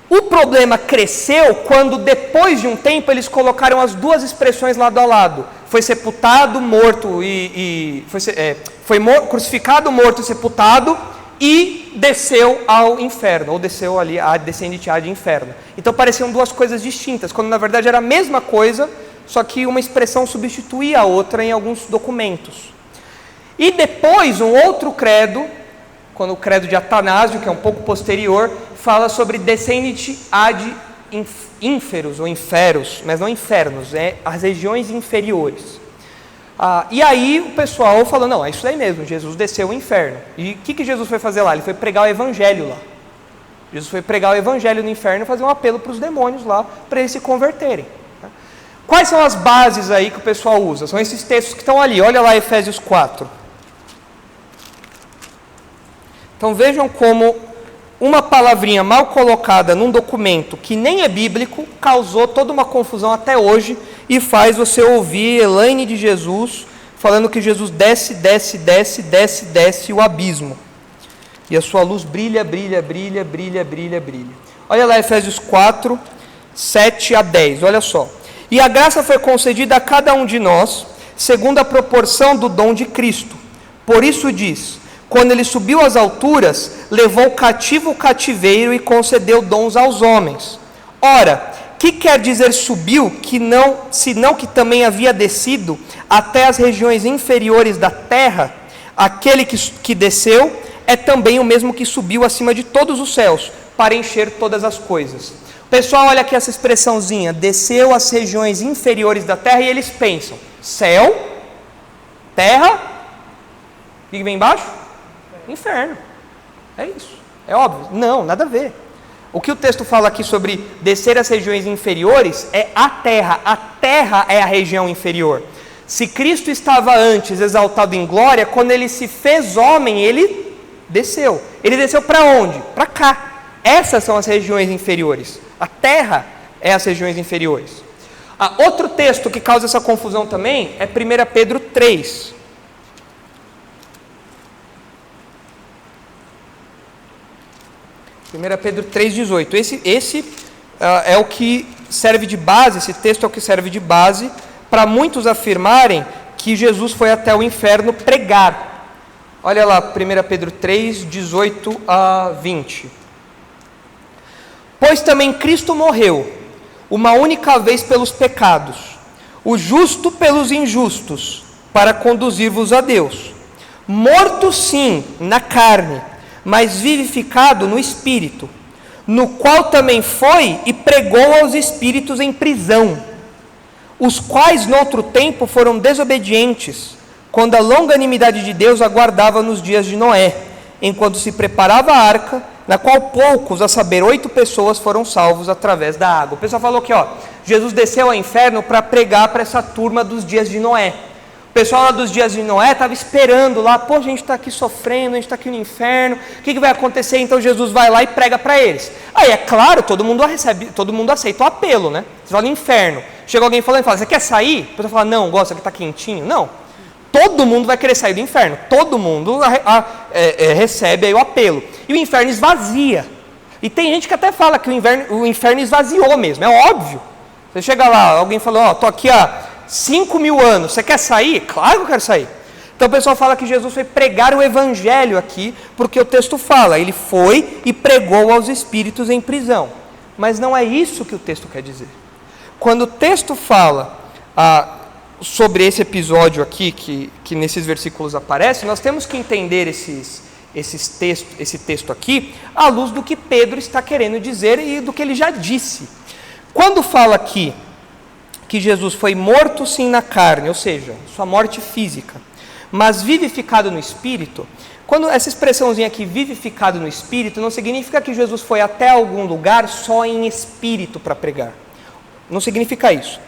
O problema cresceu quando, depois de um tempo, eles colocaram as duas expressões lado a lado. Foi sepultado, morto foi crucificado, morto e sepultado, e desceu ao inferno, ou desceu ali, descendit ad inferno. Então pareciam duas coisas distintas, quando na verdade era a mesma coisa, só que uma expressão substituía a outra em alguns documentos. E depois um outro credo, quando o credo de Atanásio, que é um pouco posterior, fala sobre descendit ad inferos, ou inferos, mas não infernos, as regiões inferiores. E aí o pessoal falou, não, é isso aí mesmo, Jesus desceu ao inferno. E o que Jesus foi fazer lá? Ele foi pregar o evangelho lá. Jesus foi pregar o evangelho no inferno e fazer um apelo para os demônios lá, para eles se converterem. Quais são as bases aí que o pessoal usa? São esses textos que estão ali, olha lá Efésios 4. Então vejam como uma palavrinha mal colocada num documento que nem é bíblico causou toda uma confusão até hoje e faz você ouvir Elaine de Jesus falando que Jesus desce o abismo. E a sua luz brilha. Olha lá Efésios 4, 7 a 10, olha só. E a graça foi concedida a cada um de nós, segundo a proporção do dom de Cristo. Por isso diz, quando ele subiu às alturas, levou cativo o cativeiro e concedeu dons aos homens. Ora, que quer dizer subiu, senão que também havia descido até as regiões inferiores da terra? Aquele que desceu é também o mesmo que subiu acima de todos os céus, para encher todas as coisas. Pessoal, olha aqui essa expressãozinha, desceu às regiões inferiores da terra, e eles pensam, céu, terra, o que vem embaixo? Inferno. É isso, é óbvio. Não, nada a ver. O que o texto fala aqui sobre descer às regiões inferiores é a terra é a região inferior. Se Cristo estava antes exaltado em glória, quando ele se fez homem, ele desceu. Ele desceu para onde? Para cá. Essas são as regiões inferiores. A terra é as regiões inferiores. Outro texto que causa essa confusão também é 1 Pedro 3. 1 Pedro 3,18. Esse é o que serve de base, esse texto é o que serve de base para muitos afirmarem que Jesus foi até o inferno pregar. Olha lá, 1 Pedro 3, 18 a 20. Pois também Cristo morreu, uma única vez pelos pecados, o justo pelos injustos, para conduzir-vos a Deus. Morto sim, na carne, mas vivificado no Espírito, no qual também foi e pregou aos espíritos em prisão, os quais noutro tempo foram desobedientes, quando a longanimidade de Deus aguardava nos dias de Noé, enquanto se preparava a arca, na qual poucos, a saber, 8 pessoas foram salvos através da água. O pessoal falou que Jesus desceu ao inferno para pregar para essa turma dos dias de Noé. O pessoal lá dos dias de Noé estava esperando lá, a gente está aqui sofrendo, a gente está aqui no inferno, o que vai acontecer? Então Jesus vai lá e prega para eles. Aí é claro, todo mundo aceita o apelo, né? Você fala inferno, chega alguém falando e fala, você quer sair? A pessoa fala, não, gosta que está quentinho. Não, todo mundo vai querer sair do inferno, todo mundo recebe aí o apelo. E o inferno esvazia. E tem gente que até fala que o inferno esvaziou mesmo, é óbvio. Você chega lá, alguém fala, estou aqui há 5.000 anos, você quer sair? Claro que eu quero sair. Então o pessoal fala que Jesus foi pregar o evangelho aqui, porque o texto fala, ele foi e pregou aos espíritos em prisão. Mas não é isso que o texto quer dizer. Quando o texto fala sobre esse episódio aqui, que nesses versículos aparece, nós temos que entender esse texto aqui à luz do que Pedro está querendo dizer e do que ele já disse. Quando fala aqui que Jesus foi morto sim na carne, ou seja, sua morte física, mas vivificado no Espírito, quando essa expressãozinha aqui, vivificado no Espírito, não significa que Jesus foi até algum lugar só em Espírito para pregar. Não significa isso.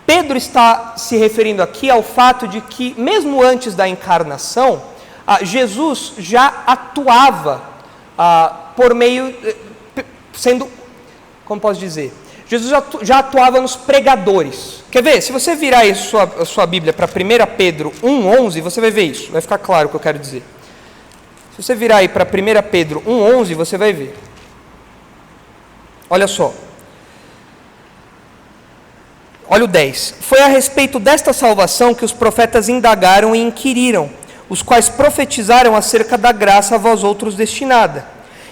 Pedro está se referindo aqui ao fato de que, mesmo antes da encarnação, Jesus já atuava por meio, sendo, como posso dizer, Jesus já atuava nos pregadores. Quer ver? Se você virar aí a sua Bíblia para 1 Pedro 1,11, você vai ver isso, vai ficar claro o que eu quero dizer. Se você virar aí para 1 Pedro 1,11, você vai ver. Olha só. Olha o 10. Foi a respeito desta salvação que os profetas indagaram e inquiriram, os quais profetizaram acerca da graça a vós outros destinada,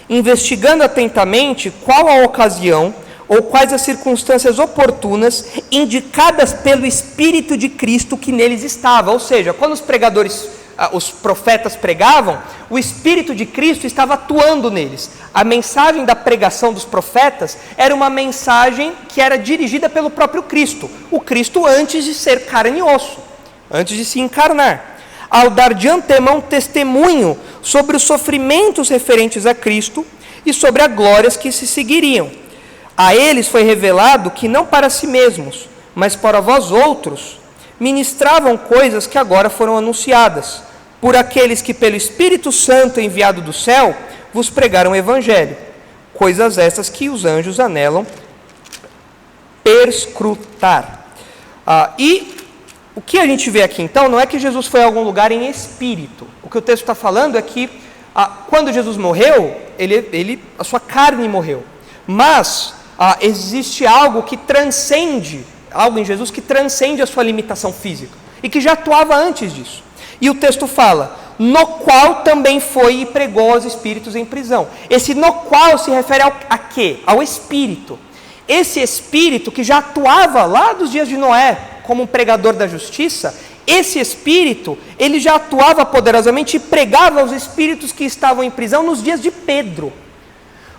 investigando atentamente qual a ocasião ou quais as circunstâncias oportunas indicadas pelo Espírito de Cristo que neles estava. Ou seja, quando os profetas pregavam, o Espírito de Cristo estava atuando neles. A mensagem da pregação dos profetas era uma mensagem que era dirigida pelo próprio Cristo, o Cristo antes de ser carne e osso, antes de se encarnar, ao dar de antemão testemunho sobre os sofrimentos referentes a Cristo e sobre as glórias que se seguiriam. A eles foi revelado que não para si mesmos, mas para vós outros, ministravam coisas que agora foram anunciadas, por aqueles que pelo Espírito Santo enviado do céu, vos pregaram o Evangelho, coisas essas que os anjos anelam perscrutar. E o que a gente vê aqui então, não é que Jesus foi a algum lugar em espírito, o que o texto está falando é que quando Jesus morreu, a sua carne morreu, mas existe algo que transcende, algo em Jesus que transcende a sua limitação física, e que já atuava antes disso. E o texto fala, no qual também foi e pregou aos espíritos em prisão. Esse no qual se refere a quê? Ao Espírito. Esse Espírito que já atuava lá dos dias de Noé, como um pregador da justiça, esse Espírito, ele já atuava poderosamente e pregava aos espíritos que estavam em prisão nos dias de Pedro.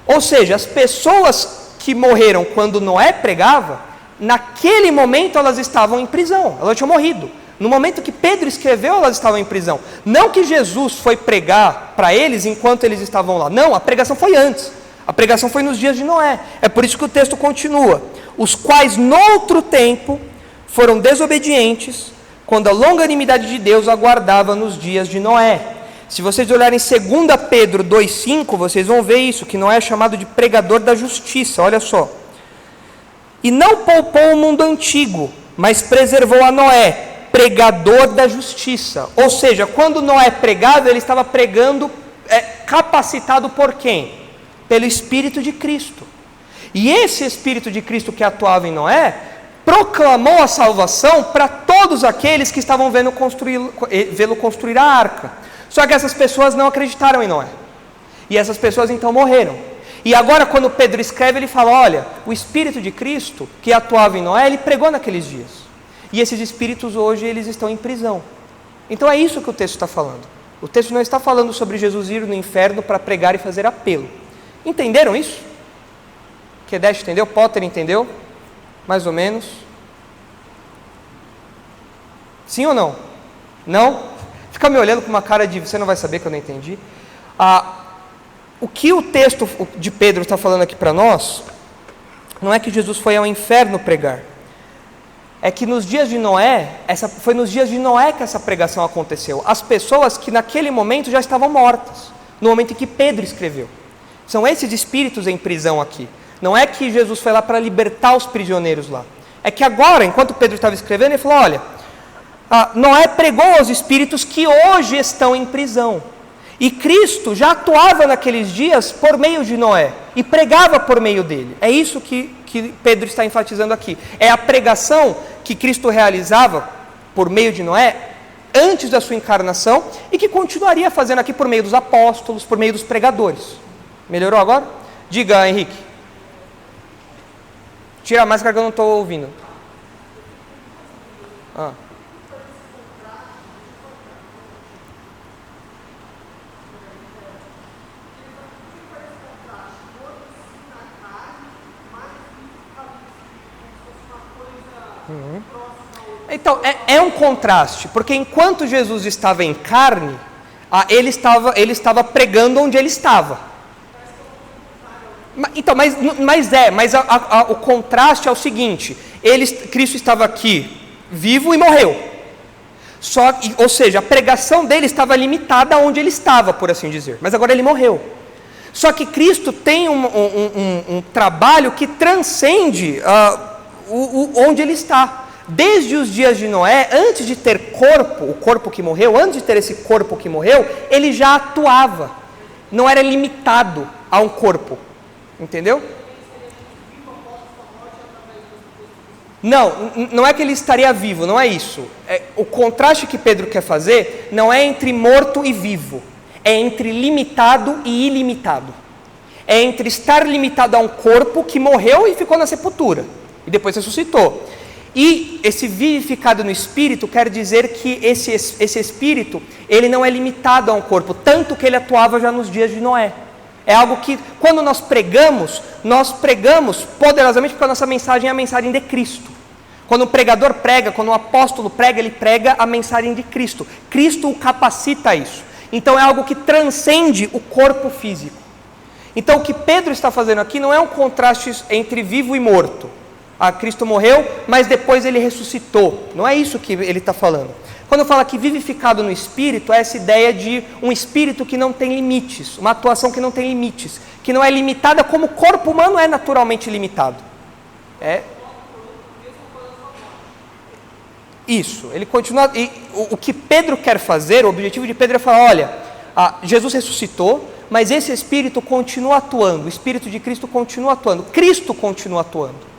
Ou seja, as pessoas que morreram quando Noé pregava, naquele momento elas estavam em prisão, elas tinham morrido. No momento que Pedro escreveu, elas estavam em prisão. Não que Jesus foi pregar para eles enquanto eles estavam lá. Não, a pregação foi antes. A pregação foi nos dias de Noé. É por isso que o texto continua. Os quais, noutro tempo, foram desobedientes, quando a longanimidade de Deus aguardava nos dias de Noé. Se vocês olharem 2 Pedro 2,5, vocês vão ver isso, que Noé é chamado de pregador da justiça. Olha só. E não poupou o mundo antigo, mas preservou a Noé, pregador da justiça. Ou seja, quando Noé pregava, ele estava pregando capacitado por quem? Pelo Espírito de Cristo. E esse Espírito de Cristo que atuava em Noé, proclamou a salvação para todos aqueles que estavam vê-lo construir a arca. Só que essas pessoas não acreditaram em Noé. E essas pessoas então morreram. E agora quando Pedro escreve, ele fala, olha, o Espírito de Cristo que atuava em Noé, ele pregou naqueles dias. E esses espíritos hoje, eles estão em prisão. Então é isso que o texto está falando. O texto não está falando sobre Jesus ir no inferno para pregar e fazer apelo. Entenderam isso? Kedesh entendeu? Potter entendeu? Mais ou menos. Sim ou não? Não? Fica me olhando com uma cara de você não vai saber que eu não entendi. O que o texto de Pedro está falando aqui para nós, não é que Jesus foi ao inferno pregar. É que nos dias de Noé, foi nos dias de Noé que essa pregação aconteceu. As pessoas que naquele momento já estavam mortas, no momento em que Pedro escreveu. São esses espíritos em prisão aqui. Não é que Jesus foi lá para libertar os prisioneiros lá. É que agora, enquanto Pedro estava escrevendo, ele falou, olha, Noé pregou aos espíritos que hoje estão em prisão. E Cristo já atuava naqueles dias por meio de Noé. E pregava por meio dele. É isso que Pedro está enfatizando aqui. É a pregação que Cristo realizava por meio de Noé antes da sua encarnação e que continuaria fazendo aqui por meio dos apóstolos, por meio dos pregadores. Melhorou agora? Diga, Henrique. Tira a máscara que eu não estou ouvindo. Então, é um contraste, porque enquanto Jesus estava em carne, ele estava pregando onde ele estava. Então, mas o contraste é o seguinte, Cristo estava aqui, vivo e morreu. Ou seja, a pregação dele estava limitada aonde ele estava, por assim dizer, mas agora ele morreu. Só que Cristo tem um trabalho que transcende onde ele está. Desde os dias de Noé, antes de ter corpo, o corpo que morreu, antes de ter esse corpo que morreu, ele já atuava. Não era limitado a um corpo. Entendeu? Não é que ele estaria vivo, não é isso. O contraste que Pedro quer fazer não é entre morto e vivo. É entre limitado e ilimitado. É entre estar limitado a um corpo que morreu e ficou na sepultura. E depois ressuscitou. E esse vivificado no Espírito quer dizer que esse Espírito, ele não é limitado a um corpo, tanto que ele atuava já nos dias de Noé. É algo que, quando nós pregamos poderosamente porque a nossa mensagem é a mensagem de Cristo. Quando o pregador prega, quando o apóstolo prega, ele prega a mensagem de Cristo. Cristo o capacita a isso. Então é algo que transcende o corpo físico. Então o que Pedro está fazendo aqui não é um contraste entre vivo e morto. Cristo morreu, mas depois ele ressuscitou. Não é isso que ele está falando. Quando fala que vivificado no Espírito, é essa ideia de um Espírito que não tem limites, uma atuação que não tem limites, que não é limitada como o corpo humano é naturalmente limitado. Isso, ele continua. E o que Pedro quer fazer, o objetivo de Pedro é falar, olha, Jesus ressuscitou, mas esse Espírito continua atuando, o Espírito de Cristo continua atuando, Cristo continua atuando.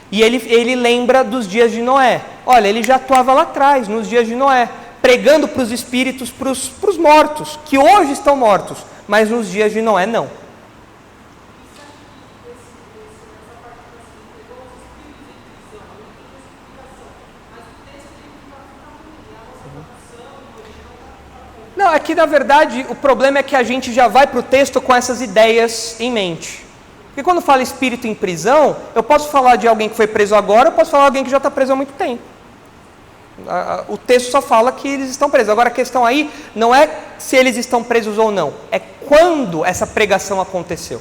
E ele lembra dos dias de Noé. Olha, ele já atuava lá atrás, nos dias de Noé, pregando para os espíritos, para os mortos, que hoje estão mortos, mas nos dias de Noé não. Não, é que na verdade o problema é que a gente já vai para o texto com essas ideias em mente. Porque quando fala espírito em prisão, eu posso falar de alguém que foi preso agora, eu posso falar de alguém que já está preso há muito tempo. O texto só fala que eles estão presos. Agora a questão aí não é se eles estão presos ou não, é quando essa pregação aconteceu.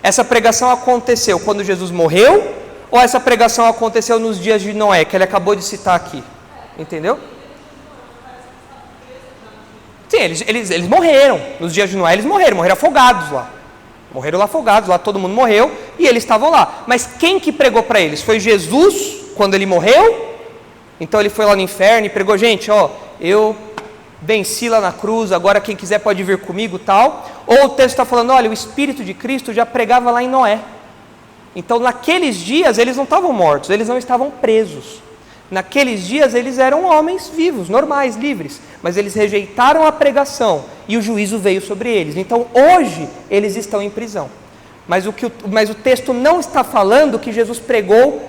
Essa pregação aconteceu quando Jesus morreu, ou essa pregação aconteceu nos dias de Noé, que ele acabou de citar aqui? Entendeu? Sim, eles morreram. Nos dias de Noé eles morreram afogados lá. Morreram lá afogados, lá todo mundo morreu e eles estavam lá. Mas quem que pregou para eles? Foi Jesus, quando ele morreu? Então ele foi lá no inferno e pregou, gente, eu venci lá na cruz, agora quem quiser pode vir comigo, tal. Ou o texto está falando, olha, o Espírito de Cristo já pregava lá em Noé. Então naqueles dias eles não estavam mortos, eles não estavam presos. Naqueles dias eles eram homens vivos, normais, livres, mas eles rejeitaram a pregação e o juízo veio sobre eles. Então hoje eles estão em prisão. Mas o texto não está falando que Jesus pregou,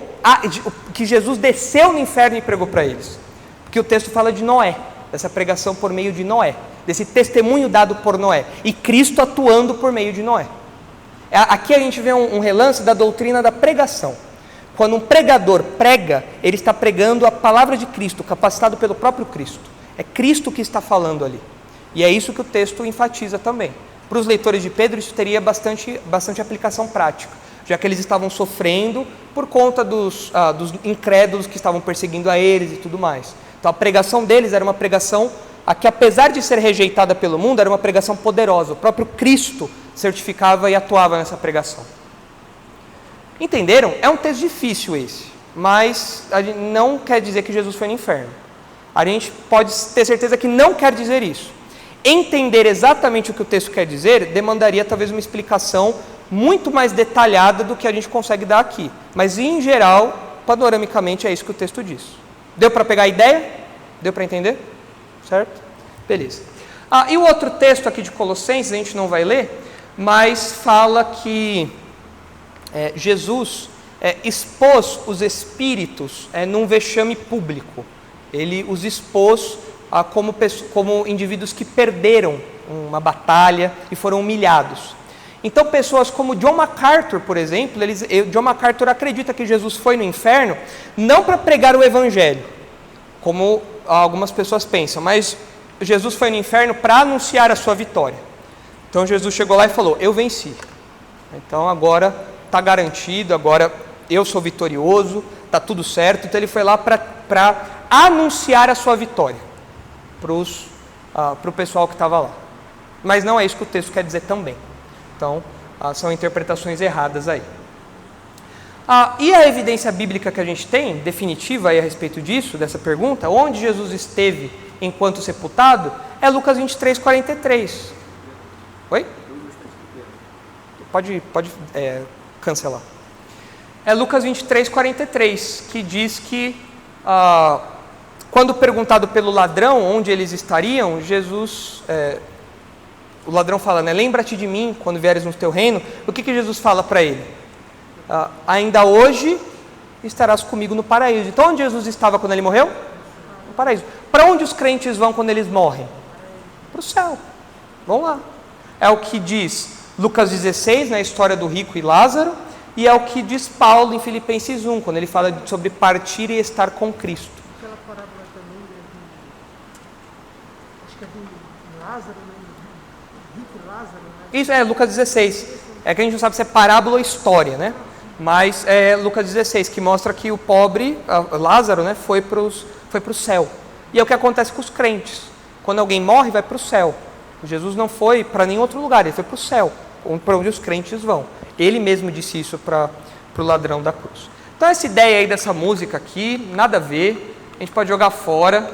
que Jesus desceu no inferno e pregou para eles. Porque o texto fala de Noé, dessa pregação por meio de Noé, desse testemunho dado por Noé, e Cristo atuando por meio de Noé. Aqui a gente vê um relance da doutrina da pregação. Quando um pregador prega, ele está pregando a palavra de Cristo, capacitado pelo próprio Cristo. É Cristo que está falando ali. E é isso que o texto enfatiza também. Para os leitores de Pedro, isso teria bastante aplicação prática, já que eles estavam sofrendo por conta dos incrédulos que estavam perseguindo a eles e tudo mais. Então a pregação deles era uma pregação que, apesar de ser rejeitada pelo mundo, era uma pregação poderosa. O próprio Cristo certificava e atuava nessa pregação. Entenderam? É um texto difícil esse, mas não quer dizer que Jesus foi no inferno. A gente pode ter certeza que não quer dizer isso. Entender exatamente o que o texto quer dizer demandaria talvez uma explicação muito mais detalhada do que a gente consegue dar aqui. Mas, em geral, panoramicamente, é isso que o texto diz. Deu para pegar a ideia? Deu para entender? Certo? Beleza. E o outro texto aqui de Colossenses, a gente não vai ler, mas fala que Jesus expôs os espíritos num vexame público. Ele os expôs como indivíduos que perderam uma batalha e foram humilhados. Então pessoas como John MacArthur, por exemplo, John MacArthur acredita que Jesus foi no inferno não para pregar o evangelho, como algumas pessoas pensam, mas Jesus foi no inferno para anunciar a sua vitória. Então Jesus chegou lá e falou: eu venci, então agora está garantido, agora eu sou vitorioso, está tudo certo. Então ele foi lá para anunciar a sua vitória para o pessoal que estava lá. Mas não é isso que o texto quer dizer também. Então, são interpretações erradas aí. E a evidência bíblica que a gente tem, definitiva aí a respeito disso, dessa pergunta, onde Jesus esteve enquanto sepultado, é Lucas 23, 43. Oi? Pode cancelar. É Lucas 23, 43, que diz que, quando perguntado pelo ladrão onde eles estariam, o ladrão fala, né, lembra-te de mim quando vieres no teu reino. O que Jesus fala para ele? Ainda hoje estarás comigo no paraíso. Então onde Jesus estava quando ele morreu? No paraíso. Para onde os crentes vão quando eles morrem? Para o céu. Vão lá. É o que diz Lucas 16, na história do rico e Lázaro, e é o que diz Paulo em Filipenses 1, quando ele fala sobre partir e estar com Cristo. Aquela parábola também, acho que é do Lázaro, né? Rico e Lázaro, né? Isso é Lucas 16. É que a gente não sabe se é parábola ou história, né? Mas é Lucas 16, que mostra que o pobre, Lázaro, né, foi para o céu. E é o que acontece com os crentes. Quando alguém morre, vai para o céu. Jesus não foi para nenhum outro lugar, ele foi para o céu, para onde os crentes vão. Ele mesmo disse isso para o ladrão da cruz. Então essa ideia aí dessa música aqui, nada a ver, a gente pode jogar fora,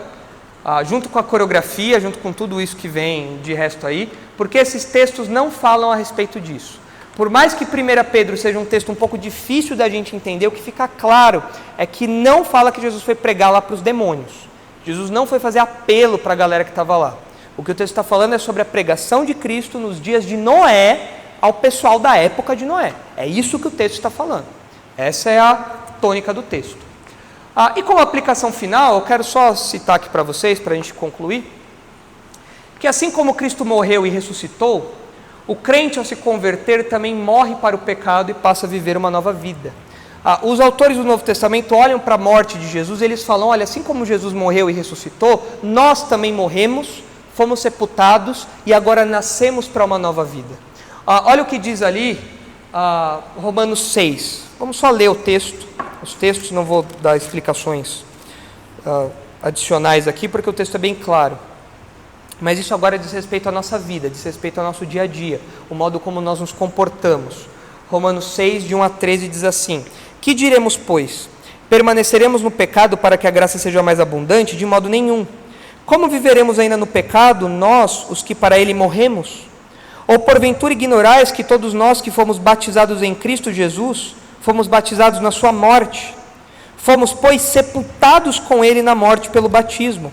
junto com a coreografia, junto com tudo isso que vem de resto aí, porque esses textos não falam a respeito disso. Por mais que 1 Pedro seja um texto um pouco difícil da gente entender, o que fica claro é que não fala que Jesus foi pregar lá para os demônios. Jesus não foi fazer apelo para a galera que estava lá. O que o texto está falando é sobre a pregação de Cristo nos dias de Noé ao pessoal da época de Noé. É isso que o texto está falando. Essa é a tônica do texto. E como aplicação final, eu quero só citar aqui para vocês, para a gente concluir, que assim como Cristo morreu e ressuscitou, o crente ao se converter também morre para o pecado e passa a viver uma nova vida. Os autores do Novo Testamento olham para a morte de Jesus e eles falam, olha, assim como Jesus morreu e ressuscitou, nós também morremos, fomos sepultados e agora nascemos para uma nova vida. Olha o que diz ali, Romanos 6. Vamos só ler o texto, os textos, não vou dar explicações adicionais aqui, porque o texto é bem claro. Mas isso agora diz respeito à nossa vida, diz respeito ao nosso dia a dia, o modo como nós nos comportamos. Romanos 6, de 1 a 13, diz assim: que diremos, pois? Permaneceremos no pecado para que a graça seja mais abundante? De modo nenhum. Como viveremos ainda no pecado, nós, os que para ele morremos? Ou porventura ignorais que todos nós que fomos batizados em Cristo Jesus, fomos batizados na sua morte? Fomos, pois, sepultados com ele na morte pelo batismo,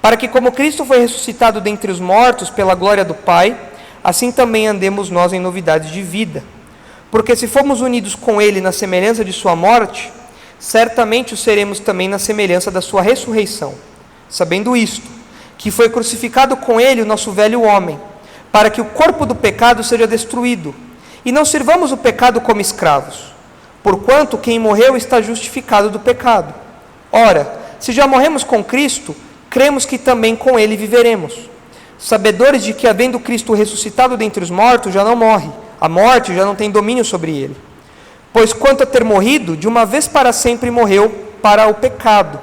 para que como Cristo foi ressuscitado dentre os mortos pela glória do Pai, assim também andemos nós em novidades de vida. Porque se fomos unidos com ele na semelhança de sua morte, certamente o seremos também na semelhança da sua ressurreição. Sabendo isto, que foi crucificado com ele o nosso velho homem, para que o corpo do pecado seja destruído, E não sirvamos o pecado como escravos, porquanto quem morreu está justificado do pecado. Ora, se já morremos com Cristo, cremos que também com Ele viveremos, sabedores de que, havendo Cristo ressuscitado dentre os mortos, já não morre, a morte já não tem domínio sobre ele. Pois quanto a ter morrido, de uma vez para sempre morreu para o pecado,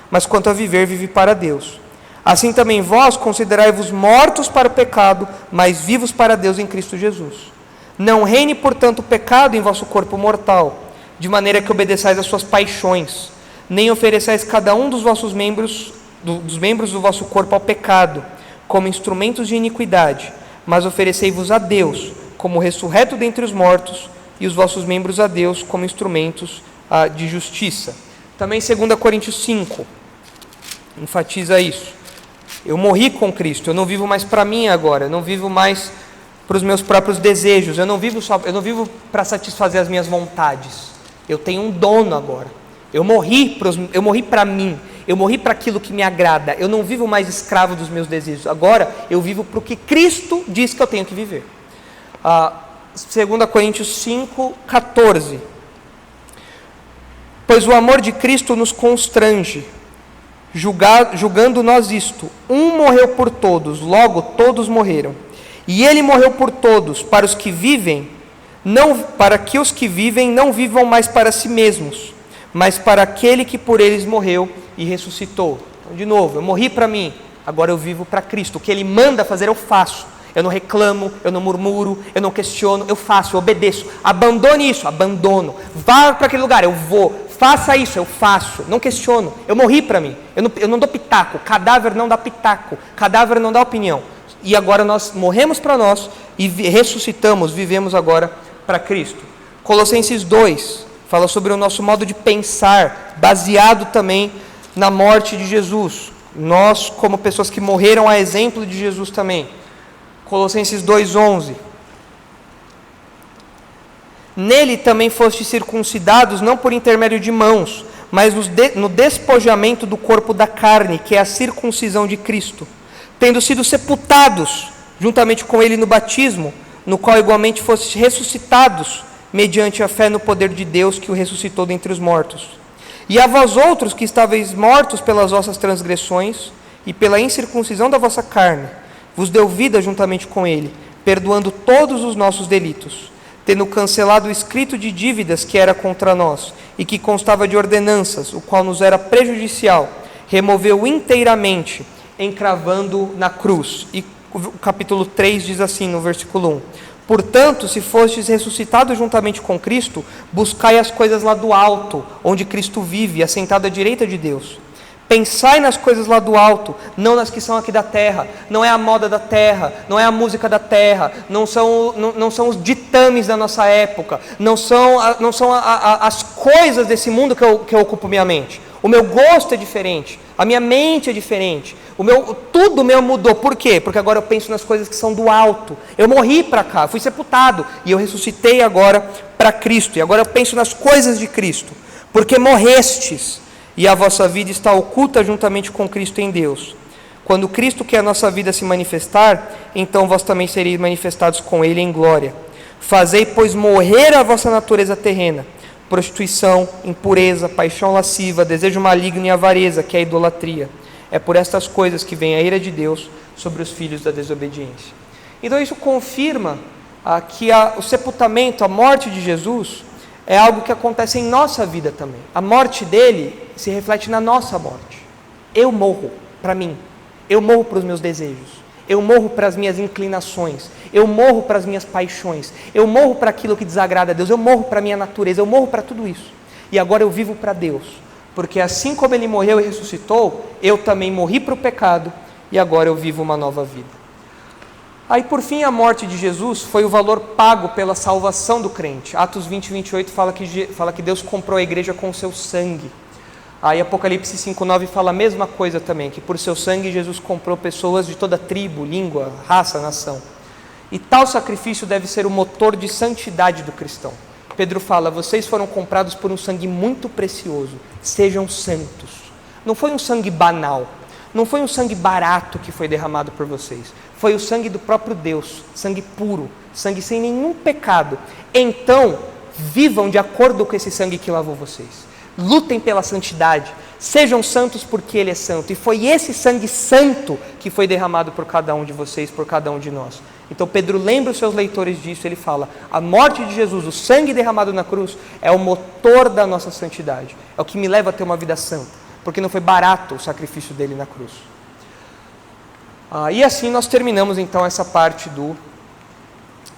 mas quanto a viver, vive para Deus. Assim também vós considerai-vos mortos para o pecado, mas vivos para Deus em Cristo Jesus. Não reine, portanto, o pecado em vosso corpo mortal, de maneira que obedeçais às suas paixões, nem ofereçais cada um dos membros do vosso corpo ao pecado, como instrumentos de iniquidade, mas oferecei-vos a Deus, como ressurreto dentre os mortos, e os vossos membros a Deus, como instrumentos de justiça. Também 2 Coríntios 5, enfatiza isso. Eu morri com Cristo, eu não vivo mais para mim agora, eu não vivo mais para os meus próprios desejos, eu não vivo para satisfazer as minhas vontades, eu tenho um dono agora. Eu morri para mim, eu morri para aquilo que me agrada, eu não vivo mais escravo dos meus desejos, agora eu vivo para o que Cristo diz que eu tenho que viver. 2 Coríntios 5, 14. Pois o amor de Cristo nos constrange, julgando nós isto: um morreu por todos, logo todos morreram. E ele morreu por todos, para os que vivem, para que os que vivem não vivam mais para si mesmos, mas para aquele que por eles morreu e ressuscitou. Então, de novo, eu morri para mim, agora eu vivo para Cristo. O que Ele manda fazer, eu faço. Eu não reclamo, eu não murmuro, eu não questiono, eu faço, eu obedeço. Abandone isso, abandono. Vá para aquele lugar, eu vou. Faça isso, eu faço. Não questiono, eu morri para mim. Eu não dou pitaco, cadáver não dá pitaco, cadáver não dá opinião. E agora nós morremos para nós e ressuscitamos, vivemos agora para Cristo. Colossenses 2 fala sobre o nosso modo de pensar, baseado também na morte de Jesus. Nós, como pessoas que morreram a exemplo de Jesus também. Colossenses 2:11. Nele também fostes circuncidados, não por intermédio de mãos, mas no despojamento do corpo da carne, que é a circuncisão de Cristo, tendo sido sepultados juntamente com ele no batismo, no qual igualmente fostes ressuscitados, mediante a fé no poder de Deus que o ressuscitou dentre os mortos. E a vós outros que estáveis mortos pelas vossas transgressões e pela incircuncisão da vossa carne, vos deu vida juntamente com ele, perdoando todos os nossos delitos, tendo cancelado o escrito de dívidas que era contra nós, e que constava de ordenanças, o qual nos era prejudicial, removeu inteiramente, encravando na cruz. E o capítulo 3 diz assim, no versículo 1: Portanto, se fostes ressuscitados juntamente com Cristo, buscai as coisas lá do alto, onde Cristo vive, assentado à direita de Deus. Pensai nas coisas lá do alto, não nas que são aqui da terra. Não é a moda da terra, não é a música da terra, não são os ditames da nossa época, não são as coisas desse mundo que eu ocupo minha mente. O meu gosto é diferente, a minha mente é diferente, tudo meu mudou. Por quê? Porque agora eu penso nas coisas que são do alto. Eu morri para cá, fui sepultado e eu ressuscitei agora para Cristo. E agora eu penso nas coisas de Cristo, porque morrestes e a vossa vida está oculta juntamente com Cristo em Deus. Quando Cristo, que é a nossa vida, se manifestar, então vós também sereis manifestados com Ele em glória. Fazei, pois, morrer a vossa natureza terrena: prostituição, impureza, paixão lasciva, desejo maligno e avareza, que é a idolatria. É por estas coisas que vem a ira de Deus sobre os filhos da desobediência. Então isso confirma que o sepultamento, a morte de Jesus, é algo que acontece em nossa vida também. A morte dele se reflete na nossa morte. Eu morro para mim, eu morro para os meus desejos, eu morro para as minhas inclinações, eu morro para as minhas paixões, eu morro para aquilo que desagrada a Deus, eu morro para a minha natureza, eu morro para tudo isso. E agora eu vivo para Deus, porque assim como Ele morreu e ressuscitou, eu também morri para o pecado e agora eu vivo uma nova vida. Aí, por fim, a morte de Jesus foi o valor pago pela salvação do crente. Atos 20, 28 fala que Deus comprou a igreja com o seu sangue. Aí Apocalipse 5:9 fala a mesma coisa também, que por seu sangue Jesus comprou pessoas de toda tribo, língua, raça, nação. E tal sacrifício deve ser o motor de santidade do cristão. Pedro fala: vocês foram comprados por um sangue muito precioso, sejam santos. Não foi um sangue banal, não foi um sangue barato que foi derramado por vocês. Foi o sangue do próprio Deus, sangue puro, sangue sem nenhum pecado. Então, vivam de acordo com esse sangue que lavou vocês. Lutem pela santidade. Sejam santos porque Ele é santo. E foi esse sangue santo que foi derramado por cada um de vocês, por cada um de nós. Então Pedro lembra os seus leitores disso. Ele fala, a morte de Jesus, o sangue derramado na cruz, é o motor da nossa santidade. É o que me leva a ter uma vida santa. Porque não foi barato o sacrifício dele na cruz. E assim nós terminamos então essa parte do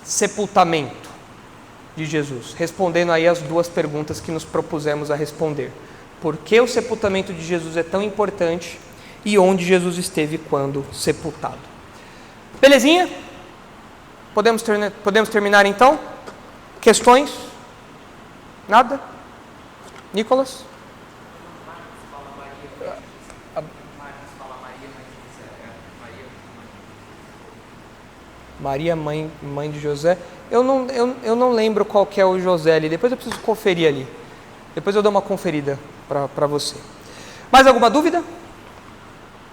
sepultamento de Jesus, respondendo aí as duas perguntas que nos propusemos a responder. Por que o sepultamento de Jesus é tão importante e onde Jesus esteve quando sepultado? Belezinha? Podemos terminar então? Questões? Nada? Nicolas? Maria, mãe de José. Eu não lembro qual que é o José ali. Depois eu preciso conferir ali. Depois eu dou uma conferida para você. Mais alguma dúvida?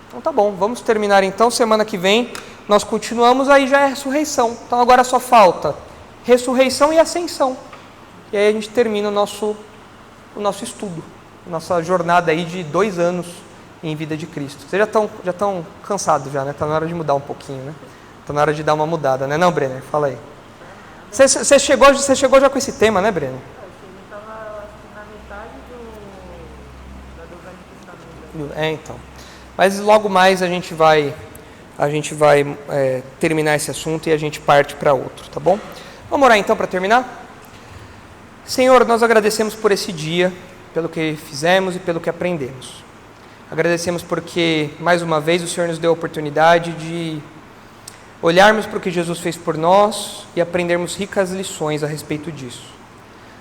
Então tá bom, vamos terminar então. Semana que vem nós continuamos, aí já é ressurreição. Então agora só falta ressurreição e ascensão. E aí a gente termina o nosso estudo. Nossa jornada aí de 2 anos em vida de Cristo. Vocês já estão cansados já, né? Está na hora de mudar um pouquinho, né? Está na hora de dar uma mudada, né? Não, Brenner? Fala aí. Você chegou já com esse tema, né, Brenner? Eu estava na metade do Velho Testamento. Então. Mas logo mais a gente vai terminar esse assunto e a gente parte para outro, tá bom? Vamos orar então para terminar? Senhor, nós agradecemos por esse dia, pelo que fizemos e pelo que aprendemos. Agradecemos porque, mais uma vez, o Senhor nos deu a oportunidade de olharmos para o que Jesus fez por nós e aprendermos ricas lições a respeito disso.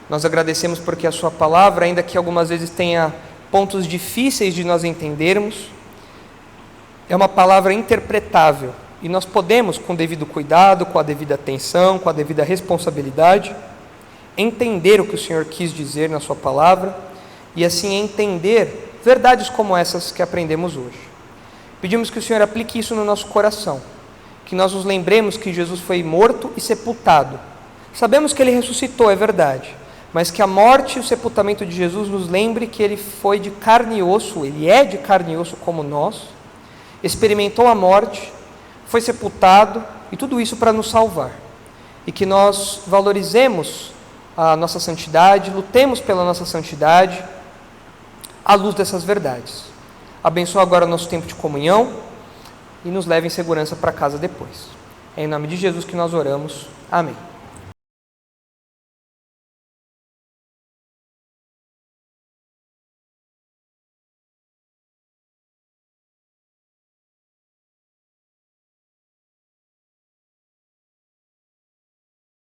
Nós agradecemos porque a sua palavra, ainda que algumas vezes tenha pontos difíceis de nós entendermos, é uma palavra interpretável e nós podemos, com o devido cuidado, com a devida atenção, com a devida responsabilidade, entender o que o Senhor quis dizer na sua palavra e assim entender verdades como essas que aprendemos hoje. Pedimos que o Senhor aplique isso no nosso coração, que nós nos lembremos que Jesus foi morto e sepultado. Sabemos que Ele ressuscitou, é verdade, mas que a morte e o sepultamento de Jesus nos lembre que Ele foi de carne e osso, Ele é de carne e osso como nós, experimentou a morte, foi sepultado e tudo isso para nos salvar. E que nós valorizemos a nossa santidade, lutemos pela nossa santidade à luz dessas verdades. Abençoa agora o nosso tempo de comunhão e nos leve em segurança para casa depois. É em nome de Jesus que nós oramos. Amém.